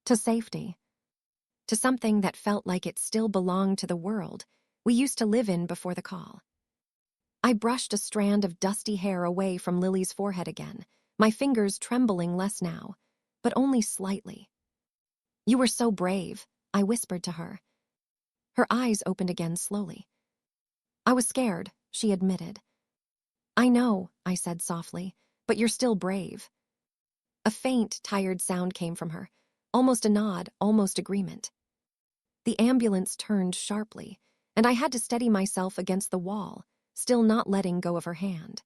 To safety. To something that felt like it still belonged to the world we used to live in before the call. I brushed a strand of dusty hair away from Lily's forehead again, my fingers trembling less now, but only slightly. "You were so brave," I whispered to her. Her eyes opened again slowly. "I was scared," she admitted. "I know," I said softly, "but you're still brave." A faint, tired sound came from her, almost a nod, almost agreement. The ambulance turned sharply, and I had to steady myself against the wall, still not letting go of her hand.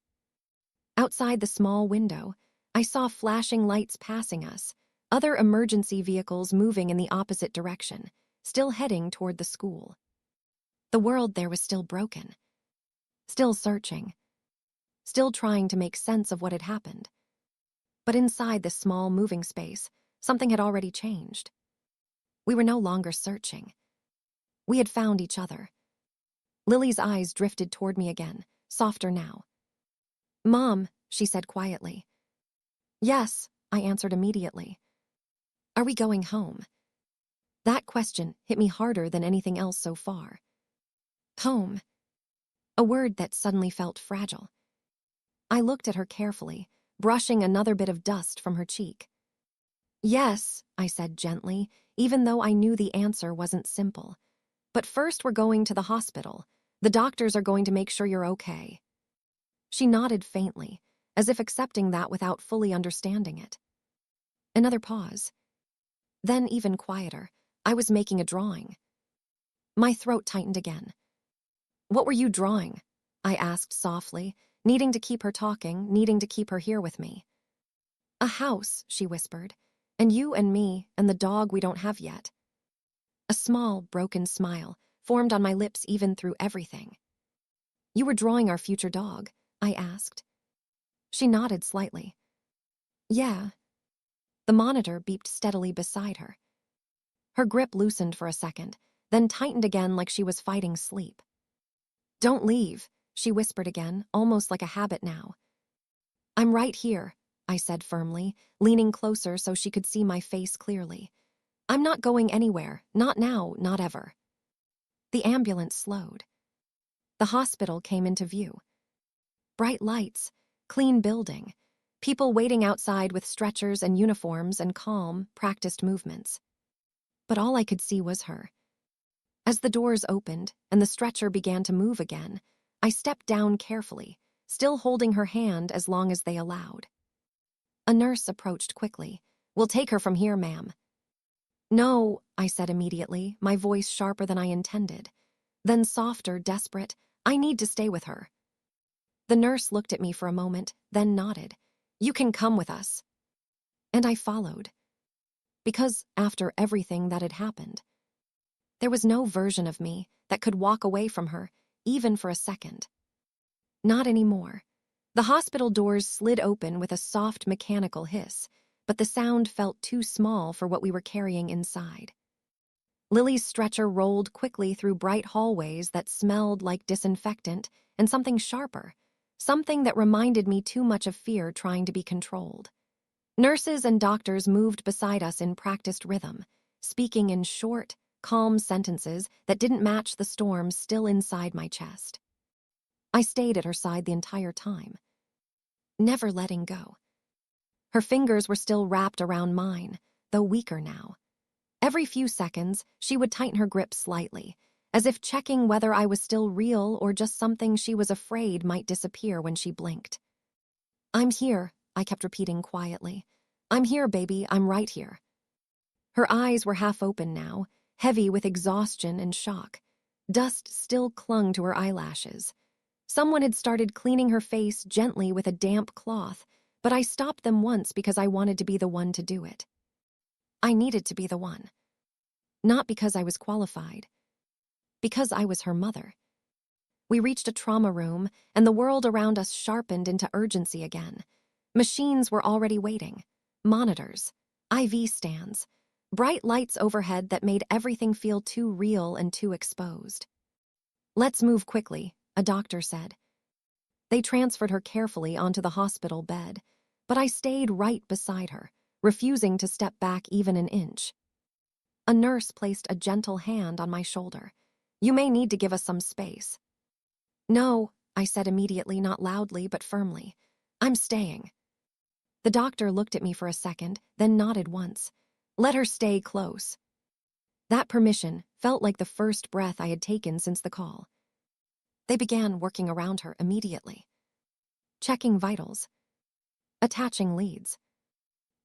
Outside the small window, I saw flashing lights passing us, other emergency vehicles moving in the opposite direction, still heading toward the school. The world there was still broken, still searching, still trying to make sense of what had happened. But inside this small moving space, something had already changed. We were no longer searching. We had found each other. Lily's eyes drifted toward me again, softer now. "Mom," she said quietly. "Yes," I answered immediately. "Are we going home?" That question hit me harder than anything else so far. Home. A word that suddenly felt fragile. I looked at her carefully, brushing another bit of dust from her cheek. "Yes," I said gently, even though I knew the answer wasn't simple. "But first we're going to the hospital. The doctors are going to make sure you're okay." She nodded faintly, as if accepting that without fully understanding it. Another pause. Then even quieter. I was making a drawing. My throat tightened again. "What were you drawing?" I asked softly, needing to keep her talking, needing to keep her here with me. "A house," she whispered, "and you and me and the dog we don't have yet." A small, broken smile formed on my lips even through everything. "You were drawing our future dog?" I asked. She nodded slightly. Yeah. The monitor beeped steadily beside her. Her grip loosened for a second, then tightened again like she was fighting sleep. Don't leave, she whispered again, almost like a habit now. I'm right here, I said firmly, leaning closer so she could see my face clearly. I'm not going anywhere, not now, not ever. The ambulance slowed. The hospital came into view. Bright lights, clean building, people waiting outside with stretchers and uniforms and calm, practiced movements. But all I could see was her. As the doors opened and the stretcher began to move again, I stepped down carefully, still holding her hand as long as they allowed. A nurse approached quickly. We'll take her from here, ma'am. No, I said immediately, my voice sharper than I intended. Then softer, desperate, I need to stay with her. The nurse looked at me for a moment, then nodded. You can come with us. And I followed. Because after everything that had happened, there was no version of me that could walk away from her, even for a second. Not anymore. The hospital doors slid open with a soft mechanical hiss, but the sound felt too small for what we were carrying inside. Lily's stretcher rolled quickly through bright hallways that smelled like disinfectant and something sharper, something that reminded me too much of fear trying to be controlled. Nurses and doctors moved beside us in practiced rhythm, speaking in short, calm sentences that didn't match the storm still inside my chest. I stayed at her side the entire time, never letting go. Her fingers were still wrapped around mine, though weaker now. Every few seconds, she would tighten her grip slightly, as if checking whether I was still real or just something she was afraid might disappear when she blinked. I'm here, I kept repeating quietly. I'm here, baby, I'm right here. Her eyes were half open now, heavy with exhaustion and shock. Dust still clung to her eyelashes. Someone had started cleaning her face gently with a damp cloth, but I stopped them once because I wanted to be the one to do it. I needed to be the one. Not because I was qualified. Because I was her mother. We reached a trauma room, and the world around us sharpened into urgency again. Machines were already waiting. Monitors. IV stands. Bright lights overhead that made everything feel too real and too exposed. Let's move quickly, a doctor said. They transferred her carefully onto the hospital bed, but I stayed right beside her, refusing to step back even an inch. A nurse placed a gentle hand on my shoulder. You may need to give us some space. No, I said immediately, not loudly but firmly. I'm staying. The doctor looked at me for a second, then nodded once. Let her stay close. That permission felt like the first breath I had taken since the call. They began working around her immediately. Checking vitals. Attaching leads.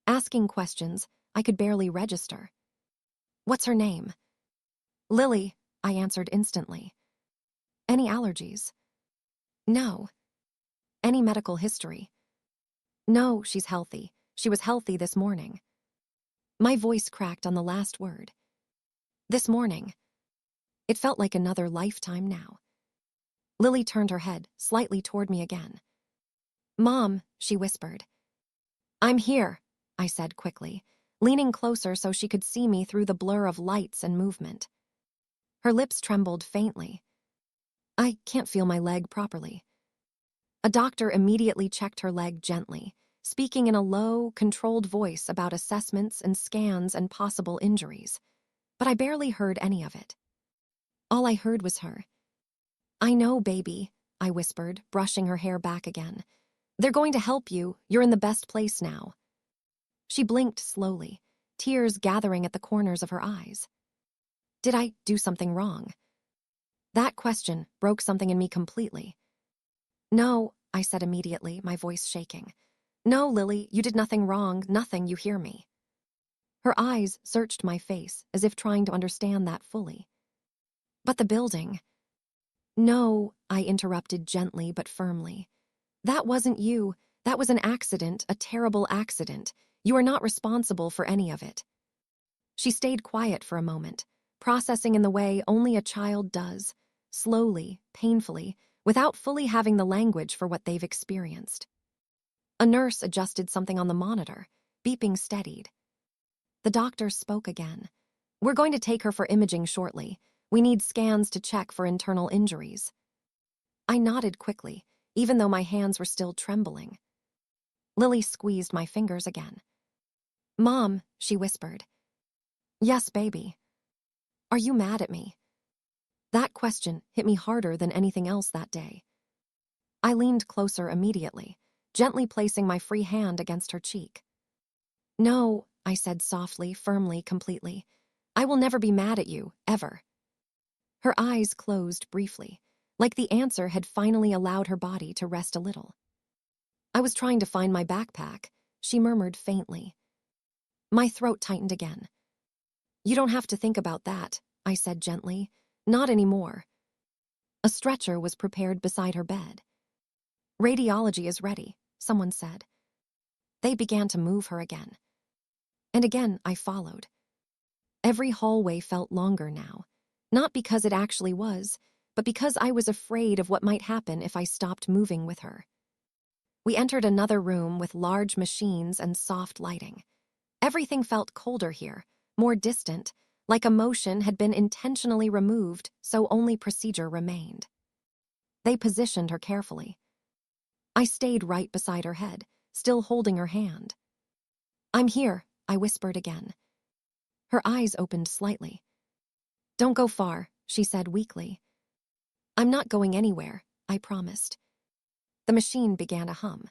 Asking questions I could barely register. What's her name? Lily, I answered instantly. Any allergies? No. Any medical history? No, she's healthy. She was healthy this morning. My voice cracked on the last word. This morning. It felt like another lifetime now. Lily turned her head slightly toward me again. Mom, she whispered. I'm here, I said quickly, leaning closer so she could see me through the blur of lights and movement. Her lips trembled faintly. I can't feel my leg properly. A doctor immediately checked her leg gently, speaking in a low, controlled voice about assessments and scans and possible injuries. But I barely heard any of it. All I heard was her. I know, baby, I whispered, brushing her hair back again. They're going to help you. You're in the best place now. She blinked slowly, tears gathering at the corners of her eyes. Did I do something wrong? That question broke something in me completely. No, I said immediately, my voice shaking. No, Lily, you did nothing wrong, nothing, you hear me. Her eyes searched my face as if trying to understand that fully. But the building. No, I interrupted gently but firmly. That wasn't you. That was an accident, a terrible accident. You are not responsible for any of it. She stayed quiet for a moment, processing in the way only a child does, slowly, painfully, without fully having the language for what they've experienced. A nurse adjusted something on the monitor. Beeping steadied. The doctor spoke again. "We're going to take her for imaging shortly. We need scans to check for internal injuries." I nodded quickly, even though my hands were still trembling. Lily squeezed my fingers again. "Mom," she whispered. "Yes, baby." "Are you mad at me?" That question hit me harder than anything else that day. I leaned closer immediately, gently placing my free hand against her cheek. "No," I said softly, firmly, completely. "I will never be mad at you, ever." Her eyes closed briefly, like the answer had finally allowed her body to rest a little. "I was trying to find my backpack," she murmured faintly. My throat tightened again. "You don't have to think about that," I said gently. "Not anymore." A stretcher was prepared beside her bed. "Radiology is ready," someone said. They began to move her again. And again I followed. Every hallway felt longer now, not because it actually was, but because I was afraid of what might happen if I stopped moving with her. We entered another room with large machines and soft lighting. Everything felt colder here, more distant, like emotion had been intentionally removed so only procedure remained. They positioned her carefully. I stayed right beside her head, still holding her hand. "I'm here," I whispered again. Her eyes opened slightly. "Don't go far," she said weakly. "I'm not going anywhere," I promised. The machine began to hum.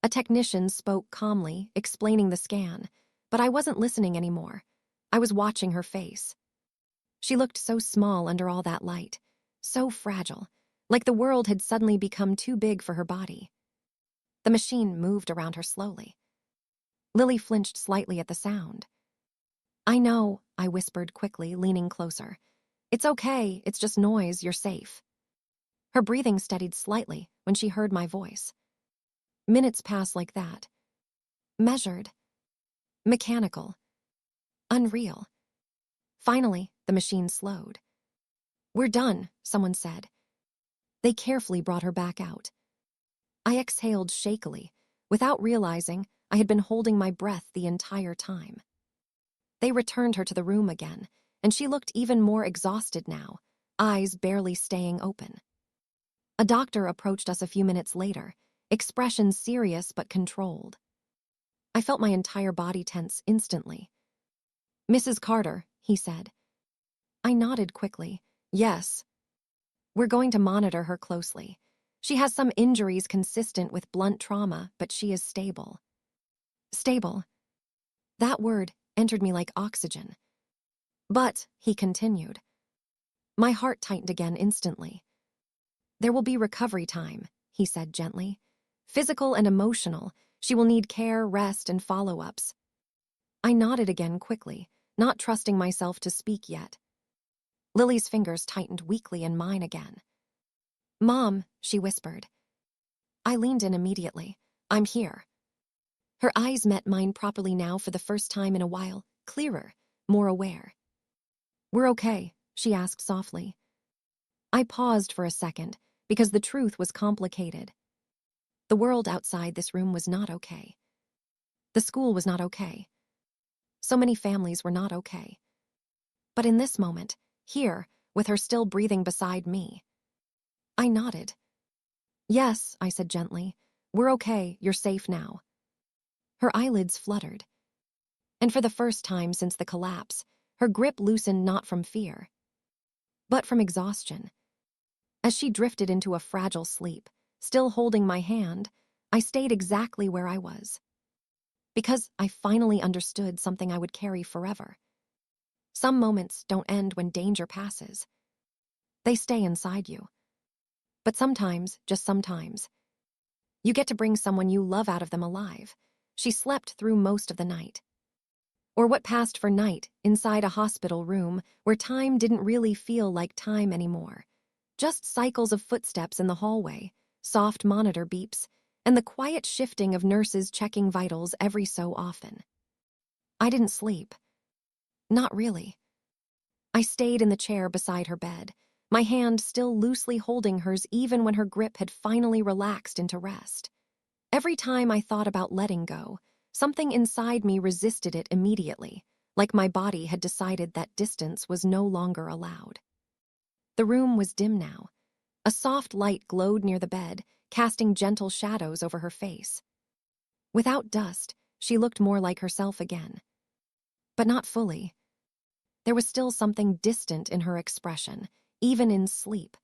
A technician spoke calmly, explaining the scan, but I wasn't listening anymore. I was watching her face. She looked so small under all that light, so fragile, like the world had suddenly become too big for her body. The machine moved around her slowly. Lily flinched slightly at the sound. "I know," I whispered quickly, leaning closer. "It's okay, it's just noise, you're safe." Her breathing steadied slightly when she heard my voice. Minutes passed like that. Measured. Mechanical. Unreal. Finally, the machine slowed. "We're done," someone said. They carefully brought her back out. I exhaled shakily. Without realizing, I had been holding my breath the entire time. They returned her to the room again, and she looked even more exhausted now, eyes barely staying open. A doctor approached us a few minutes later, expression serious but controlled. I felt my entire body tense instantly. "Mrs. Carter," he said. I nodded quickly. "Yes." "We're going to monitor her closely. She has some injuries consistent with blunt trauma, but she is stable." Stable. That word entered me like oxygen. "But," he continued. My heart tightened again instantly. "There will be recovery time," he said gently. "Physical and emotional. She will need care, rest, and follow-ups." I nodded again quickly, not trusting myself to speak yet. Lily's fingers tightened weakly in mine again. "Mom," she whispered. I leaned in immediately. "I'm here." Her eyes met mine properly now for the first time in a while, clearer, more aware. "We're okay," she asked softly. I paused for a second, because the truth was complicated. The world outside this room was not okay. The school was not okay. So many families were not okay. But in this moment, here, with her still breathing beside me, I nodded. "Yes," I said gently. "We're okay, you're safe now." Her eyelids fluttered. And for the first time since the collapse, her grip loosened not from fear, but from exhaustion. As she drifted into a fragile sleep, still holding my hand, I stayed exactly where I was. Because I finally understood something I would carry forever. Some moments don't end when danger passes. They stay inside you. But sometimes, just sometimes, you get to bring someone you love out of them alive. She slept through most of the night. Or what passed for night inside a hospital room where time didn't really feel like time anymore. Just cycles of footsteps in the hallway, soft monitor beeps, and the quiet shifting of nurses checking vitals every so often. I didn't sleep. Not really. I stayed in the chair beside her bed, my hand still loosely holding hers even when her grip had finally relaxed into rest. Every time I thought about letting go, something inside me resisted it immediately, like my body had decided that distance was no longer allowed. The room was dim now. A soft light glowed near the bed, casting gentle shadows over her face. Without dust, she looked more like herself again. But not fully. There was still something distant in her expression, even in sleep,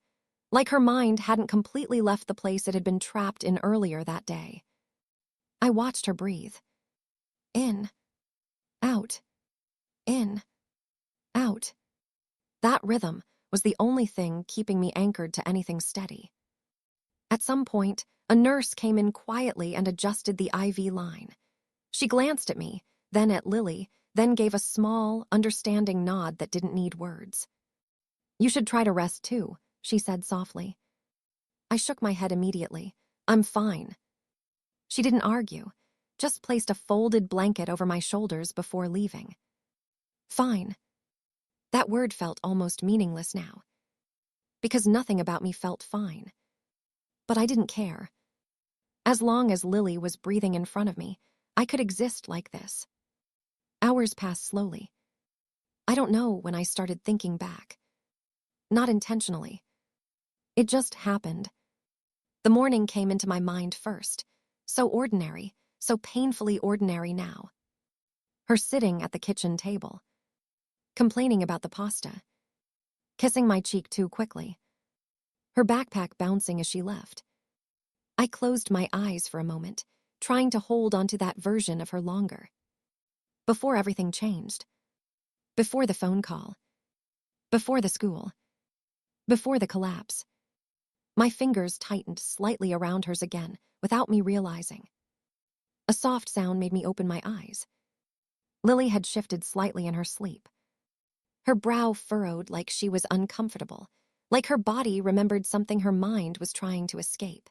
like her mind hadn't completely left the place it had been trapped in earlier that day. I watched her breathe. In, out, in, out. That rhythm was the only thing keeping me anchored to anything steady. At some point, a nurse came in quietly and adjusted the IV line. She glanced at me, then at Lily, then gave a small, understanding nod that didn't need words. "You should try to rest too," she said softly. I shook my head immediately. "I'm fine." She didn't argue, just placed a folded blanket over my shoulders before leaving. Fine. That word felt almost meaningless now, because nothing about me felt fine. But I didn't care. As long as Lily was breathing in front of me, I could exist like this. Hours passed slowly. I don't know when I started thinking back. Not intentionally. It just happened. The morning came into my mind first. So ordinary, so painfully ordinary now. Her sitting at the kitchen table, complaining about the pasta, kissing my cheek too quickly, her backpack bouncing as she left. I closed my eyes for a moment, trying to hold onto that version of her longer. Before everything changed. Before the phone call. Before the school. Before the collapse. My fingers tightened slightly around hers again, without me realizing. A soft sound made me open my eyes. Lily had shifted slightly in her sleep. Her brow furrowed like she was uncomfortable, like her body remembered something her mind was trying to escape.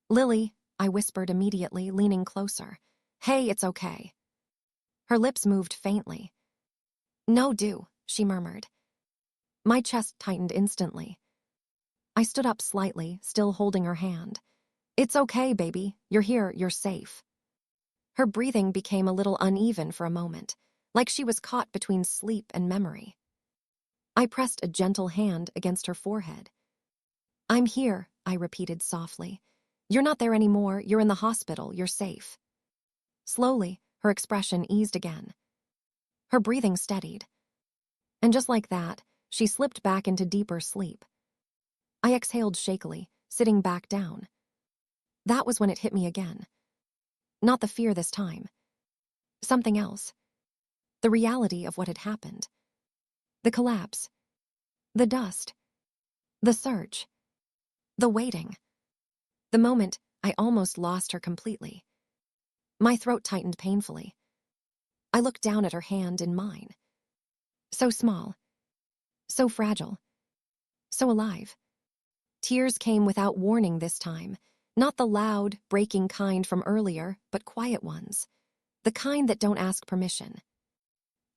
"Lily," I whispered immediately, leaning closer. "Hey, it's okay." Her lips moved faintly. "No, do," she murmured. My chest tightened instantly. I stood up slightly, still holding her hand. "It's okay, baby. You're here, you're safe." Her breathing became a little uneven for a moment, like she was caught between sleep and memory. I pressed a gentle hand against her forehead. "I'm here," I repeated softly. "You're not there anymore, you're in the hospital, you're safe." Slowly, her expression eased again. Her breathing steadied. And just like that, she slipped back into deeper sleep. I exhaled shakily, sitting back down. That was when it hit me again. Not the fear this time. Something else. The reality of what had happened. The collapse. The dust. The search. The waiting. The moment I almost lost her completely. My throat tightened painfully. I looked down at her hand in mine. So small. So fragile. So alive. Tears came without warning this time, not the loud, breaking kind from earlier, but quiet ones. The kind that don't ask permission.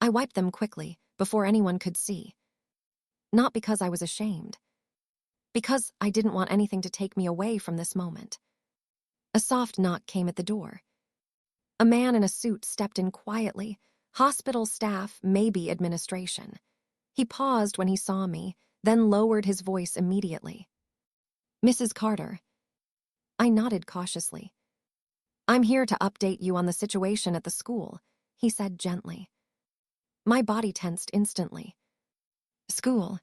I wiped them quickly, before anyone could see. Not because I was ashamed. Because I didn't want anything to take me away from this moment. A soft knock came at the door. A man in a suit stepped in quietly, hospital staff, maybe administration. He paused when he saw me, then lowered his voice immediately. "Mrs. Carter." I nodded cautiously. "I'm here to update you on the situation at the school," he said gently. My body tensed instantly. School.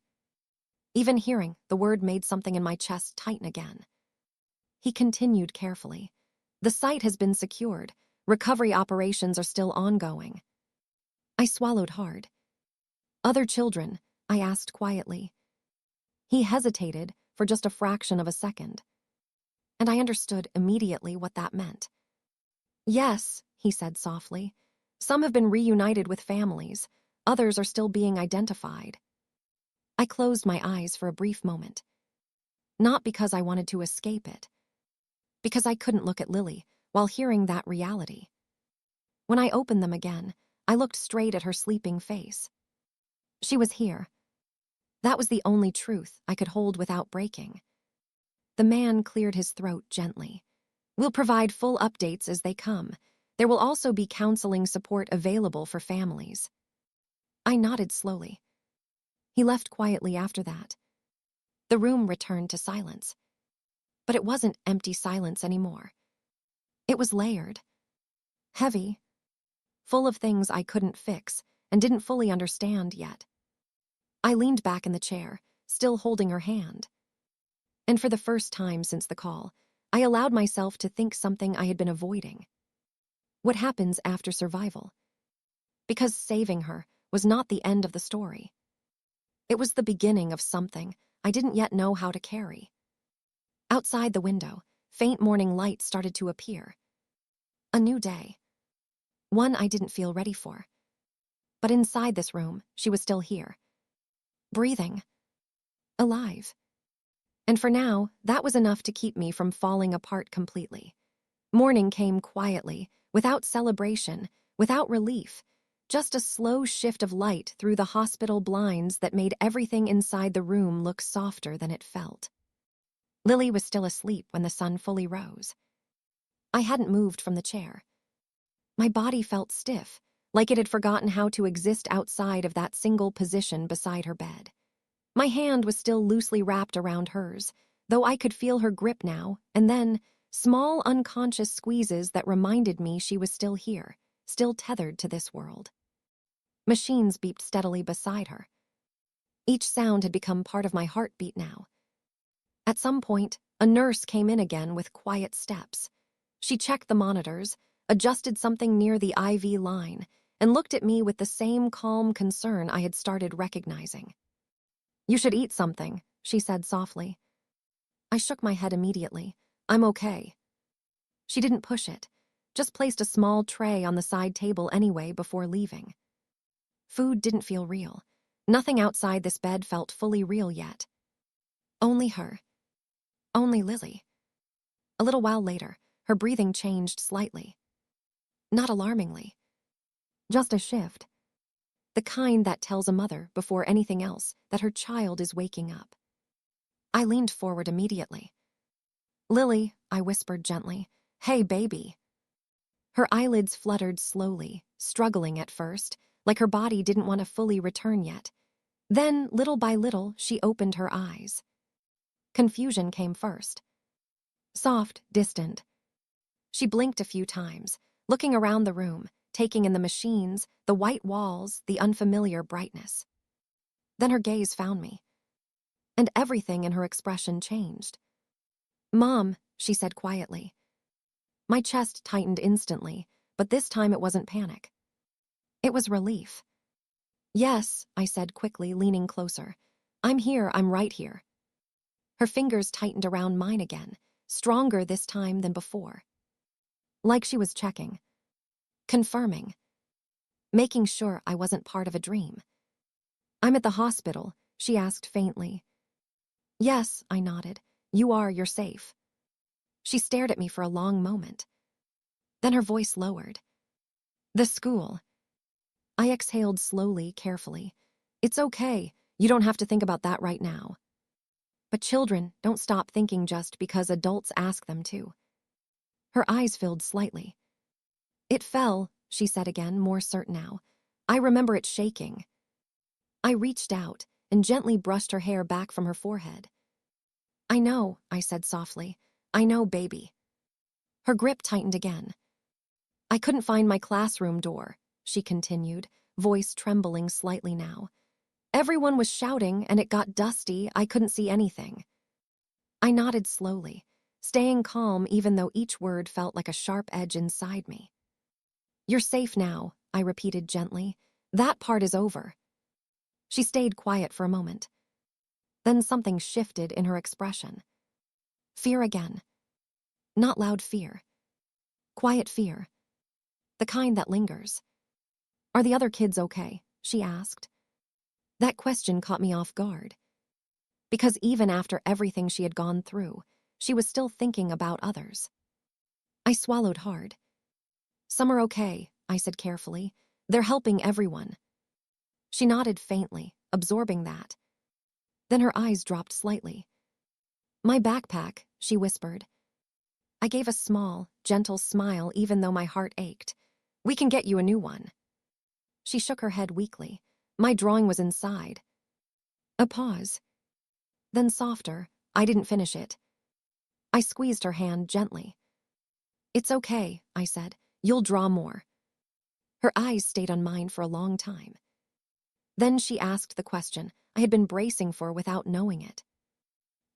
Even hearing the word made something in my chest tighten again. He continued carefully. "The site has been secured. Recovery operations are still ongoing." I swallowed hard. "Other children?" I asked quietly. He hesitated for just a fraction of a second. And I understood immediately what that meant. "Yes," he said softly. "Some have been reunited with families. Others are still being identified." I closed my eyes for a brief moment. Not because I wanted to escape it. Because I couldn't look at Lily while hearing that reality. When I opened them again, I looked straight at her sleeping face. She was here. That was the only truth I could hold without breaking. The man cleared his throat gently. We'll provide full updates as they come. There will also be counseling support available for families. I nodded slowly. He left quietly after that. The room returned to silence. But it wasn't empty silence anymore. It was layered, heavy, full of things I couldn't fix and didn't fully understand yet. I leaned back in the chair, still holding her hand. And for the first time since the call, I allowed myself to think something I had been avoiding. What happens after survival? Because saving her was not the end of the story. It was the beginning of something I didn't yet know how to carry. Outside the window, faint morning light started to appear. A new day. One I didn't feel ready for. But inside this room, she was still here. Breathing. Alive. And for now, that was enough to keep me from falling apart completely. Morning came quietly, without celebration, without relief, just a slow shift of light through the hospital blinds that made everything inside the room look softer than it felt. Lily was still asleep when the sun fully rose. I hadn't moved from the chair. My body felt stiff, like it had forgotten how to exist outside of that single position beside her bed. My hand was still loosely wrapped around hers, though I could feel her grip now, and then small unconscious squeezes that reminded me she was still here, still tethered to this world. Machines beeped steadily beside her. Each sound had become part of my heartbeat now. At some point, a nurse came in again with quiet steps. She checked the monitors, adjusted something near the IV line, and looked at me with the same calm concern I had started recognizing. "You should eat something," she said softly. I shook my head immediately. "I'm okay." She didn't push it, just placed a small tray on the side table anyway before leaving. Food didn't feel real. Nothing outside this bed felt fully real yet. Only her. Only Lily. A little while later, her breathing changed slightly. Not alarmingly. Just a shift. The kind that tells a mother, before anything else, that her child is waking up. I leaned forward immediately. "Lily," I whispered gently. "Hey, baby." Her eyelids fluttered slowly, struggling at first, like her body didn't want to fully return yet. Then, little by little, she opened her eyes. Confusion came first. Soft, distant. She blinked a few times, looking around the room, taking in the machines, the white walls, the unfamiliar brightness. Then her gaze found me. And everything in her expression changed. "Mom," she said quietly. My chest tightened instantly, but this time it wasn't panic. It was relief. "Yes," I said quickly, leaning closer. "I'm here, I'm right here." Her fingers tightened around mine again, stronger this time than before. Like she was checking. Confirming. Making sure I wasn't part of a dream. "I'm at the hospital," she asked faintly. "Yes," I nodded. You're safe." She stared at me for a long moment. Then her voice lowered. "The school." I exhaled slowly, carefully. "It's okay. You don't have to think about that right now." But children don't stop thinking just because adults ask them to. Her eyes filled slightly. "It fell," she said again, more certain now. "I remember it shaking." I reached out and gently brushed her hair back from her forehead. "I know," I said softly. "I know, baby." Her grip tightened again. "I couldn't find my classroom door," she continued, voice trembling slightly now. "Everyone was shouting and it got dusty, I couldn't see anything." I nodded slowly, staying calm even though each word felt like a sharp edge inside me. "You're safe now," I repeated gently. "That part is over." She stayed quiet for a moment. Then something shifted in her expression. Fear again. Not loud fear. Quiet fear. The kind that lingers. "Are the other kids okay?" she asked. That question caught me off guard. Because even after everything she had gone through, she was still thinking about others. I swallowed hard. "Some are okay," I said carefully. "They're helping everyone." She nodded faintly, absorbing that. Then her eyes dropped slightly. "My backpack," she whispered. I gave a small, gentle smile even though my heart ached. We can get you a new one. She shook her head weakly. My drawing was inside. A pause. Then softer. I didn't finish it. I squeezed her hand gently. It's okay, I said. You'll draw more. Her eyes stayed on mine for a long time. Then she asked the question I had been bracing for without knowing it.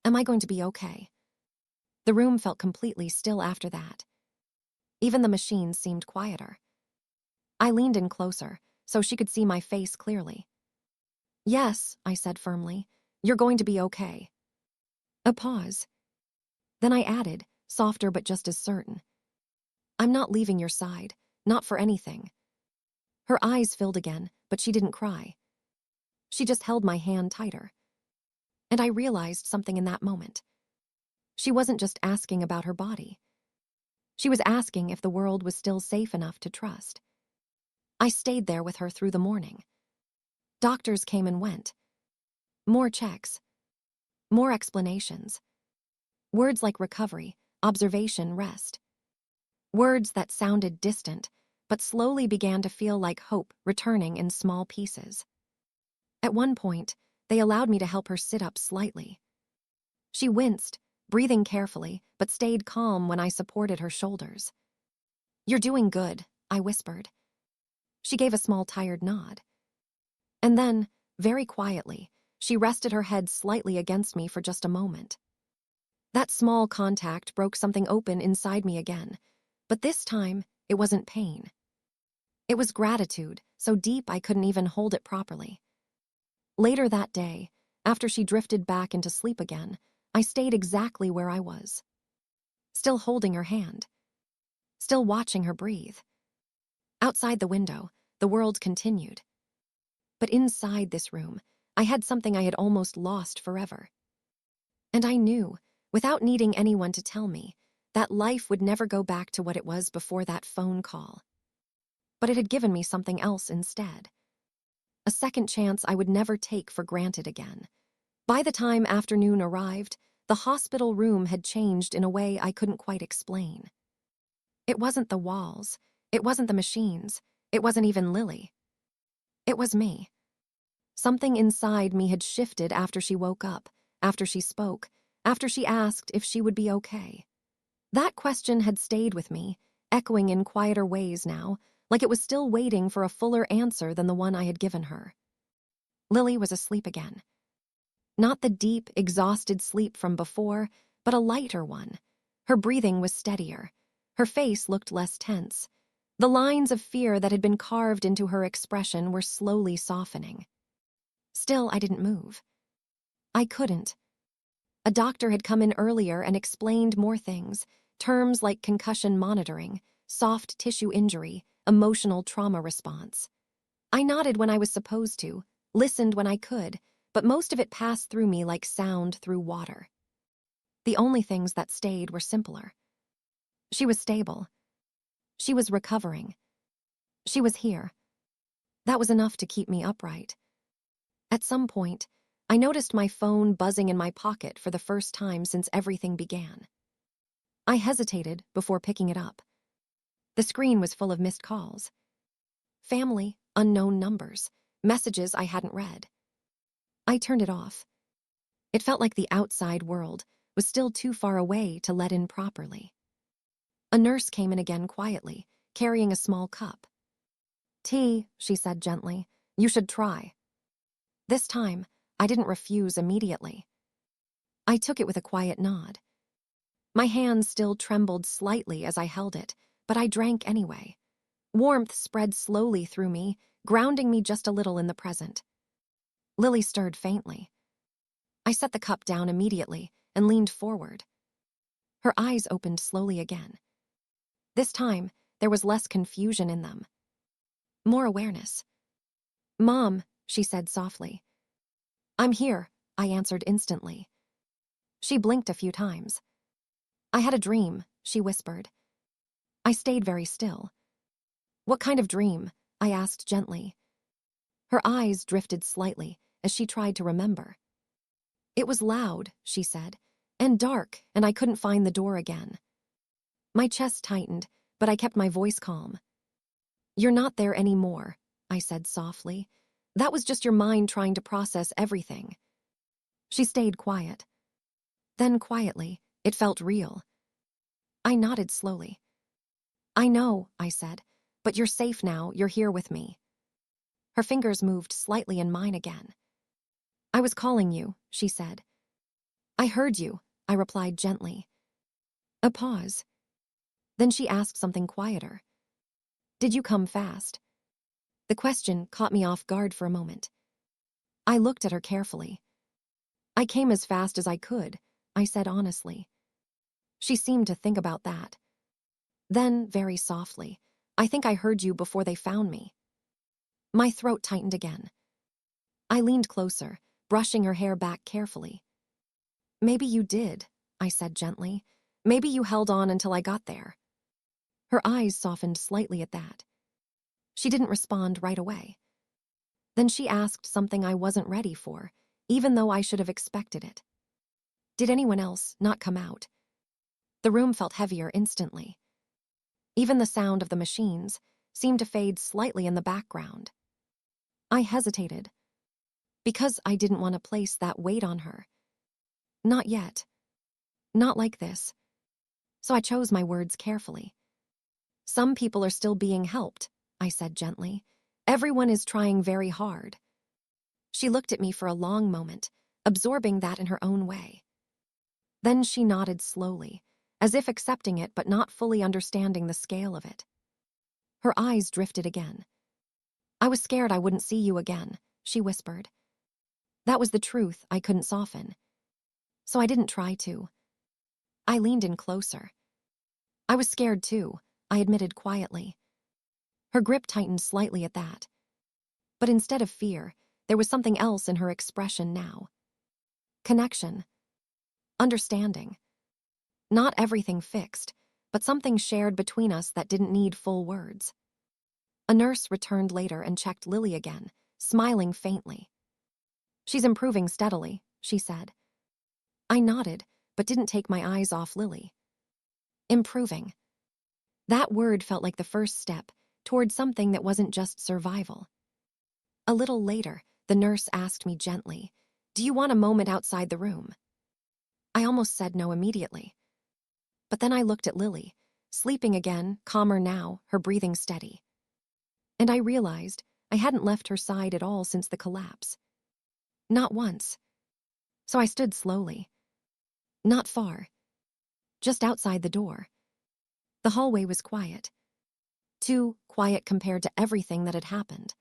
Am I going to be okay? The room felt completely still after that. Even the machines seemed quieter. I leaned in closer, so she could see my face clearly. Yes, I said firmly. You're going to be okay. A pause. Then I added, softer but just as certain. I'm not leaving your side, not for anything. Her eyes filled again, but she didn't cry. She just held my hand tighter. And I realized something in that moment. She wasn't just asking about her body. She was asking if the world was still safe enough to trust. I stayed there with her through the morning. Doctors came and went. More checks. More explanations. Words like recovery, observation, rest. Words that sounded distant, but slowly began to feel like hope returning in small pieces. At one point, they allowed me to help her sit up slightly. She winced, breathing carefully, but stayed calm when I supported her shoulders. You're doing good, I whispered. She gave a small tired nod. And then, very quietly, she rested her head slightly against me for just a moment. That small contact broke something open inside me again, but this time, it wasn't pain. It was gratitude, so deep I couldn't even hold it properly. Later that day, after she drifted back into sleep again, I stayed exactly where I was. Still holding her hand. Still watching her breathe. Outside the window, the world continued. But inside this room, I had something I had almost lost forever. And I knew, without needing anyone to tell me, that life would never go back to what it was before that phone call. But it had given me something else instead. A second chance I would never take for granted again. By the time afternoon arrived, the hospital room had changed in a way I couldn't quite explain. It wasn't the walls, it wasn't the machines, it wasn't even Lily. It was me. Something inside me had shifted after she woke up, after she spoke, after she asked if she would be okay. That question had stayed with me, echoing in quieter ways now, like it was still waiting for a fuller answer than the one I had given her. Lily was asleep again. Not the deep, exhausted sleep from before, but a lighter one. Her breathing was steadier. Her face looked less tense. The lines of fear that had been carved into her expression were slowly softening. Still, I didn't move. I couldn't. A doctor had come in earlier and explained more things, terms like concussion monitoring, soft tissue injury, emotional trauma response. I nodded when I was supposed to, listened when I could, but most of it passed through me like sound through water. The only things that stayed were simpler. She was stable. She was recovering. She was here. That was enough to keep me upright. At some point, I noticed my phone buzzing in my pocket for the first time since everything began. I hesitated before picking it up. The screen was full of missed calls. Family, unknown numbers, messages I hadn't read. I turned it off. It felt like the outside world was still too far away to let in properly. A nurse came in again quietly, carrying a small cup. Tea, she said gently. You should try. This time, I didn't refuse immediately. I took it with a quiet nod. My hand still trembled slightly as I held it, but I drank anyway. Warmth spread slowly through me, grounding me just a little in the present. Lily stirred faintly. I set the cup down immediately and leaned forward. Her eyes opened slowly again. This time, there was less confusion in them. More awareness. Mom, she said softly. I'm here, I answered instantly. She blinked a few times. I had a dream, she whispered. I stayed very still. What kind of dream? I asked gently. Her eyes drifted slightly as she tried to remember. It was loud, she said, and dark, and I couldn't find the door again. My chest tightened, but I kept my voice calm. "You're not there anymore," I said softly. "That was just your mind trying to process everything." She stayed quiet. Then quietly, it felt real. I nodded slowly. "I know," I said, "but you're safe now, you're here with me." Her fingers moved slightly in mine again. "I was calling you," she said. "I heard you," I replied gently. A pause. Then she asked something quieter. "Did you come fast?" The question caught me off guard for a moment. I looked at her carefully. "I came as fast as I could," I said honestly. She seemed to think about that. Then, very softly, "I think I heard you before they found me." My throat tightened again. I leaned closer, brushing her hair back carefully. "Maybe you did," I said gently. "Maybe you held on until I got there." Her eyes softened slightly at that. She didn't respond right away. Then she asked something I wasn't ready for, even though I should have expected it. "Did anyone else not come out?" The room felt heavier instantly. Even the sound of the machines seemed to fade slightly in the background. I hesitated, because I didn't want to place that weight on her. Not yet. Not like this. So I chose my words carefully. "Some people are still being helped," I said gently. "Everyone is trying very hard." She looked at me for a long moment, absorbing that in her own way. Then she nodded slowly, as if accepting it but not fully understanding the scale of it. Her eyes drifted again. "I was scared I wouldn't see you again," she whispered. That was the truth I couldn't soften. So I didn't try to. I leaned in closer. "I was scared too," I admitted quietly. Her grip tightened slightly at that. But instead of fear, there was something else in her expression now. Connection. Understanding. Not everything fixed, but something shared between us that didn't need full words. A nurse returned later and checked Lily again, smiling faintly. "She's improving steadily," she said. I nodded, but didn't take my eyes off Lily. Improving. That word felt like the first step toward something that wasn't just survival. A little later, the nurse asked me gently, "Do you want a moment outside the room?" I almost said no immediately. But then I looked at Lily, sleeping again, calmer now, her breathing steady. And I realized I hadn't left her side at all since the collapse. Not once. So I stood slowly. Not far. Just outside the door. The hallway was quiet. Too quiet compared to everything that had happened.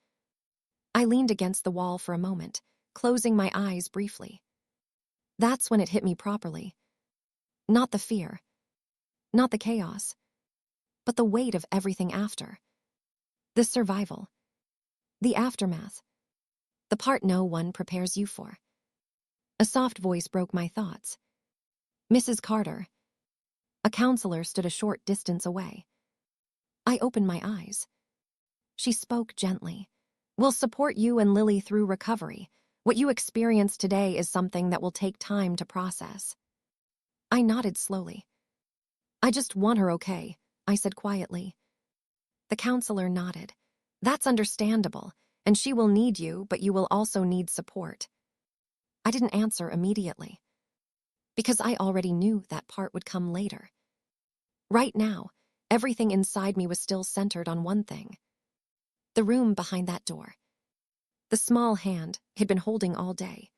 I leaned against the wall for a moment, closing my eyes briefly. That's when it hit me properly. Not the fear. Not the chaos. But the weight of everything after. The survival. The aftermath. The part no one prepares you for. A soft voice broke my thoughts. "Mrs. Carter." A counselor stood a short distance away. I opened my eyes. She spoke gently. "We'll support you and Lily through recovery. What you experience today is something that will take time to process." I nodded slowly. "I just want her okay," I said quietly. The counselor nodded. "That's understandable, and she will need you, but you will also need support." I didn't answer immediately, because I already knew that part would come later. Right now, everything inside me was still centered on one thing. The room behind that door. The small hand he'd been holding all day.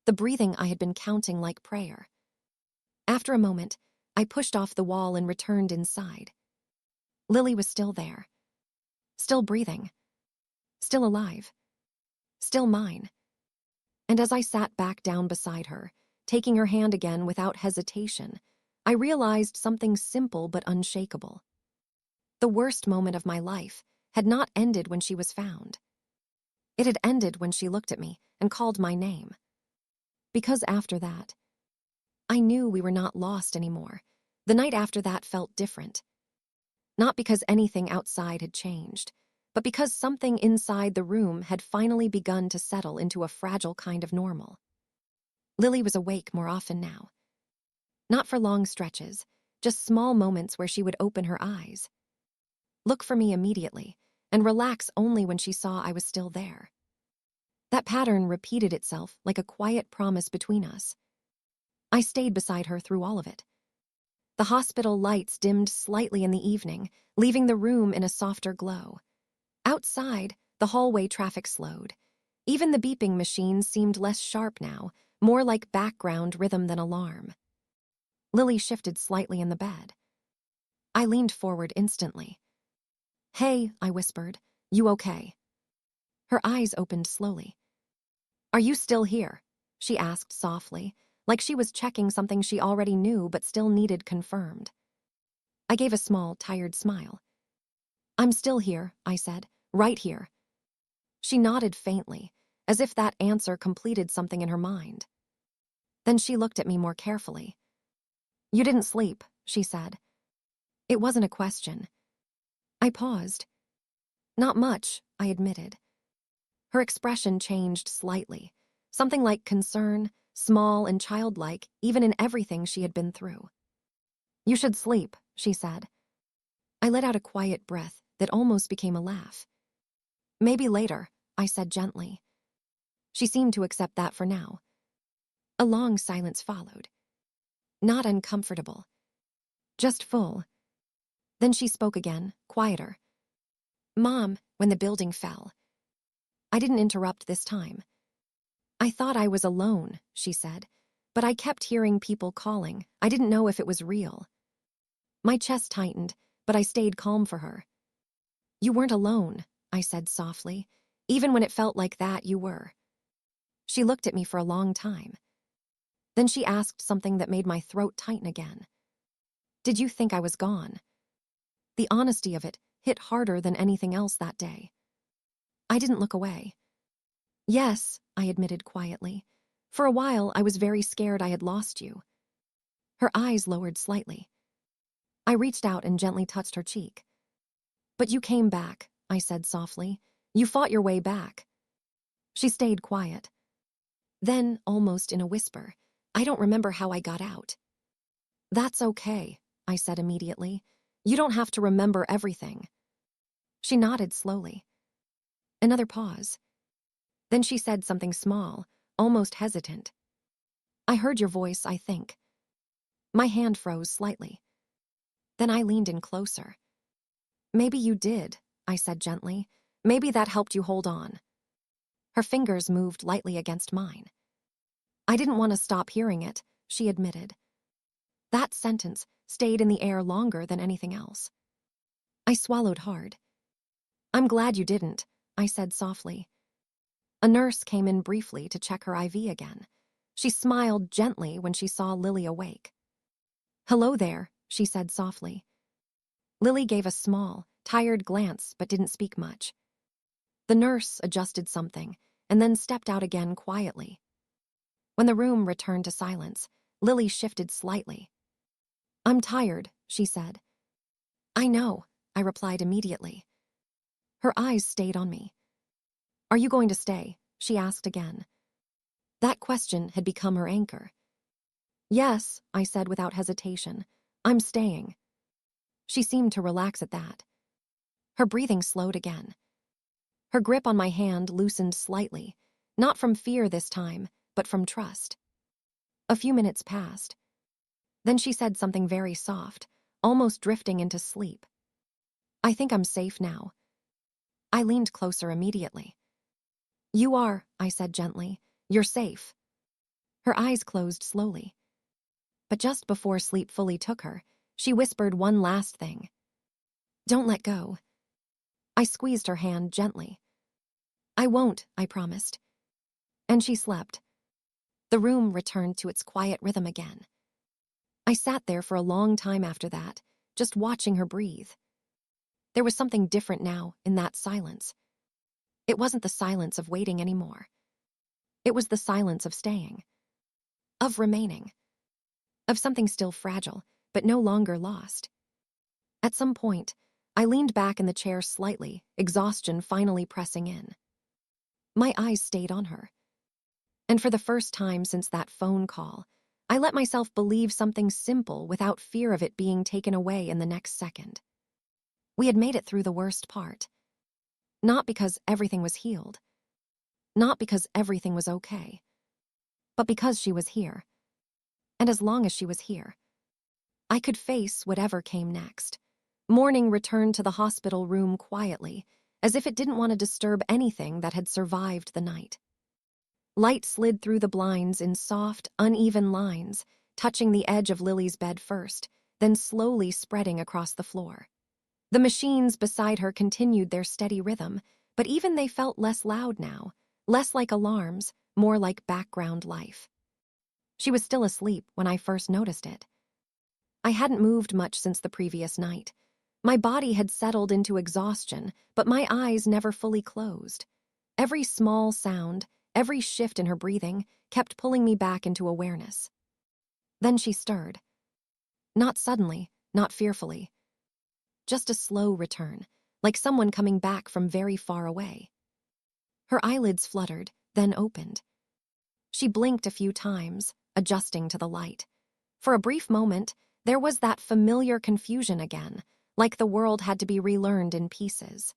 The breathing I had been counting like prayer. After a moment, I pushed off the wall and returned inside. Lily was still there. Still breathing. Still alive. Still mine. And as I sat back down beside her, taking her hand again without hesitation, I realized something simple but unshakable. The worst moment of my life had not ended when she was found. It had ended when she looked at me and called my name. Because after that, I knew we were not lost anymore. The night after that felt different. Not because anything outside had changed, but because something inside the room had finally begun to settle into a fragile kind of normal. Lily was awake more often now. Not for long stretches, just small moments where she would open her eyes, look for me immediately, and relax only when she saw I was still there. That pattern repeated itself like a quiet promise between us. I stayed beside her through all of it. The hospital lights dimmed slightly in the evening, leaving the room in a softer glow. Outside, the hallway traffic slowed. Even the beeping machine seemed less sharp now, more like background rhythm than alarm. Lily shifted slightly in the bed. I leaned forward instantly. "Hey," I whispered. "You okay?" Her eyes opened slowly. "Are you still here?" she asked softly, like she was checking something she already knew but still needed confirmed. I gave a small, tired smile. "I'm still here," I said. "Right here." She nodded faintly, as if that answer completed something in her mind. Then she looked at me more carefully. "You didn't sleep," she said. It wasn't a question. I paused. "Not much," I admitted. Her expression changed slightly, something like concern, small and childlike, even in everything she had been through. "You should sleep," she said. I let out a quiet breath that almost became a laugh. "Maybe later," I said gently. She seemed to accept that for now. A long silence followed. Not uncomfortable, just full. Then she spoke again, quieter. "Mom, when the building fell." I didn't interrupt this time. "I thought I was alone," she said, "but I kept hearing people calling. I didn't know if it was real." My chest tightened, but I stayed calm for her. "You weren't alone," I said softly. "Even when it felt like that, you were." She looked at me for a long time. Then she asked something that made my throat tighten again. "Did you think I was gone?" The honesty of it hit harder than anything else that day. I didn't look away. "Yes," I admitted quietly. "For a while, I was very scared I had lost you." Her eyes lowered slightly. I reached out and gently touched her cheek. "But you came back," I said softly. "You fought your way back." She stayed quiet. Then, almost in a whisper, "I don't remember how I got out." "That's okay," I said immediately. "You don't have to remember everything." She nodded slowly. Another pause. Then she said something small, almost hesitant. "I heard your voice, I think." My hand froze slightly. Then I leaned in closer. "Maybe you did," I said gently. "Maybe that helped you hold on." Her fingers moved lightly against mine. "I didn't want to stop hearing it," she admitted. That sentence stayed in the air longer than anything else. I swallowed hard. "I'm glad you didn't," I said softly. A nurse came in briefly to check her IV again. She smiled gently when she saw Lily awake. "Hello there," she said softly. Lily gave a small, tired glance but didn't speak much. The nurse adjusted something and then stepped out again quietly. When the room returned to silence, Lily shifted slightly. "I'm tired," she said. "I know," I replied immediately. Her eyes stayed on me. "Are you going to stay?" she asked again. That question had become her anchor. "Yes," I said without hesitation. "I'm staying." She seemed to relax at that. Her breathing slowed again. Her grip on my hand loosened slightly, not from fear this time, but from trust. A few minutes passed. Then she said something very soft, almost drifting into sleep. "I think I'm safe now." I leaned closer immediately. "You are," I said gently. "You're safe." Her eyes closed slowly. But just before sleep fully took her, she whispered one last thing. "Don't let go." I squeezed her hand gently. "I won't," I promised. And she slept. The room returned to its quiet rhythm again. I sat there for a long time after that, just watching her breathe. There was something different now in that silence. It wasn't the silence of waiting anymore. It was the silence of staying, of remaining, of something still fragile, but no longer lost. At some point, I leaned back in the chair slightly, exhaustion finally pressing in. My eyes stayed on her. And for the first time since that phone call, I let myself believe something simple without fear of it being taken away in the next second. We had made it through the worst part. Not because everything was healed. Not because everything was okay. But because she was here. And as long as she was here, I could face whatever came next. Morning returned to the hospital room quietly, as if it didn't want to disturb anything that had survived the night. Light slid through the blinds in soft, uneven lines, touching the edge of Lily's bed first, then slowly spreading across the floor. The machines beside her continued their steady rhythm, but even they felt less loud now, less like alarms, more like background life. She was still asleep when I first noticed it. I hadn't moved much since the previous night. My body had settled into exhaustion, but my eyes never fully closed. Every small sound, every shift in her breathing, kept pulling me back into awareness. Then she stirred. Not suddenly, not fearfully. Just a slow return, like someone coming back from very far away. Her eyelids fluttered, then opened. She blinked a few times, adjusting to the light. For a brief moment, there was that familiar confusion again, like the world had to be relearned in pieces.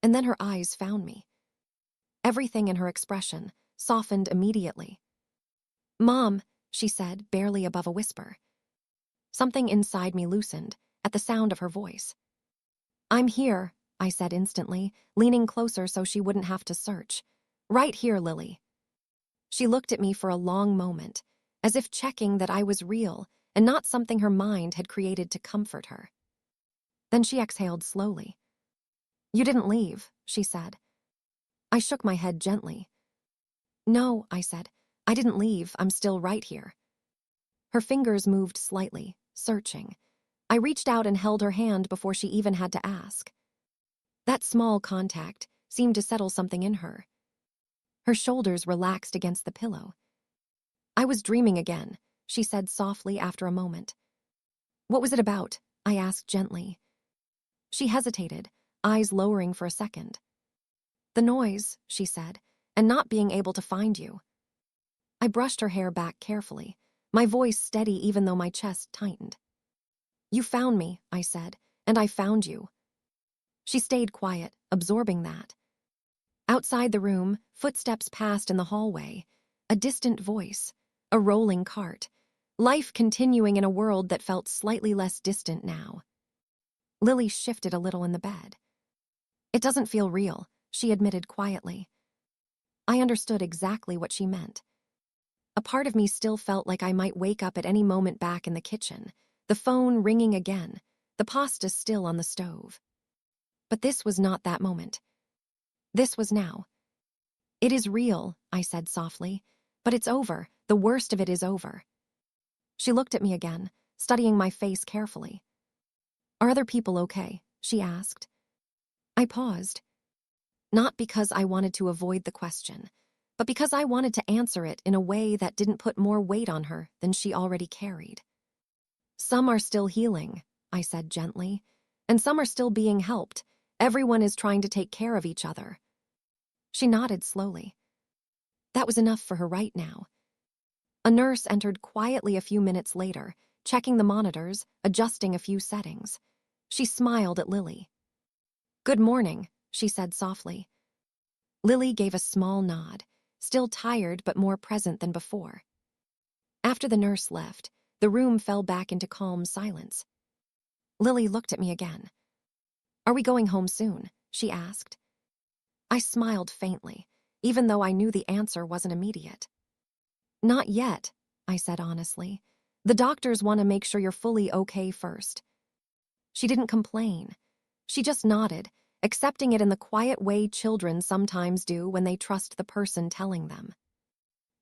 And then her eyes found me. Everything in her expression softened immediately. "Mom," she said, barely above a whisper. Something inside me loosened at the sound of her voice. "I'm here," I said instantly, leaning closer so she wouldn't have to search. "Right here, Lily." She looked at me for a long moment, as if checking that I was real and not something her mind had created to comfort her. Then she exhaled slowly. "You didn't leave," she said. I shook my head gently. "No," I said. "I didn't leave. I'm still right here." Her fingers moved slightly, searching. I reached out and held her hand before she even had to ask. That small contact seemed to settle something in her. Her shoulders relaxed against the pillow. "I was dreaming again," she said softly after a moment. "What was it about?" I asked gently. She hesitated, eyes lowering for a second. "The noise," she said, "and not being able to find you." I brushed her hair back carefully, my voice steady even though my chest tightened. "You found me," I said, "and I found you." She stayed quiet, absorbing that. Outside the room, footsteps passed in the hallway, a distant voice, a rolling cart, life continuing in a world that felt slightly less distant now. Lily shifted a little in the bed. "It doesn't feel real," she admitted quietly. I understood exactly what she meant. A part of me still felt like I might wake up at any moment back in the kitchen, the phone ringing again, the pasta still on the stove. But this was not that moment. This was now. "It is real," I said softly, "but it's over. The worst of it is over." She looked at me again, studying my face carefully. "Are other people okay?" she asked. I paused. Not because I wanted to avoid the question, but because I wanted to answer it in a way that didn't put more weight on her than she already carried. "Some are still healing," I said gently, "and some are still being helped. Everyone is trying to take care of each other." She nodded slowly. That was enough for her right now. A nurse entered quietly a few minutes later, checking the monitors, adjusting a few settings. She smiled at Lily. "Good morning," she said softly. Lily gave a small nod, still tired but more present than before. After the nurse left, the room fell back into calm silence. Lily looked at me again. "Are we going home soon?" she asked. I smiled faintly, even though I knew the answer wasn't immediate. "Not yet," I said honestly. "The doctors want to make sure you're fully okay first." She didn't complain. She just nodded, accepting it in the quiet way children sometimes do when they trust the person telling them.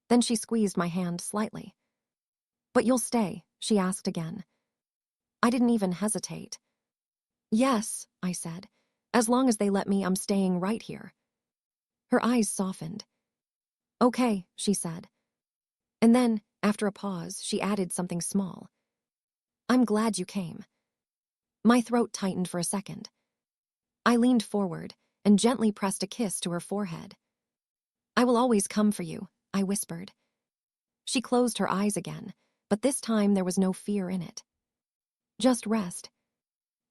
Then she squeezed my hand slightly. "But you'll stay?" she asked again. I didn't even hesitate. "Yes," I said. "As long as they let me, I'm staying right here." Her eyes softened. "Okay," she said. And then, after a pause, she added something small. "I'm glad you came." My throat tightened for a second. I leaned forward and gently pressed a kiss to her forehead. "I will always come for you," I whispered. She closed her eyes again, but this time there was no fear in it. Just rest.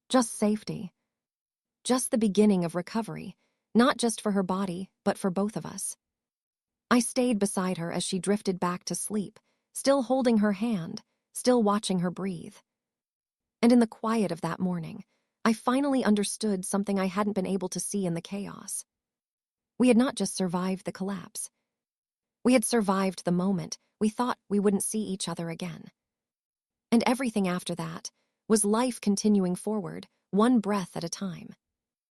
Just safety. Just the beginning of recovery, not just for her body, but for both of us. I stayed beside her as she drifted back to sleep, still holding her hand, still watching her breathe. And in the quiet of that morning, I finally understood something I hadn't been able to see in the chaos. We had not just survived the collapse. We had survived the moment we thought we wouldn't see each other again. And everything after that was life continuing forward, one breath at a time.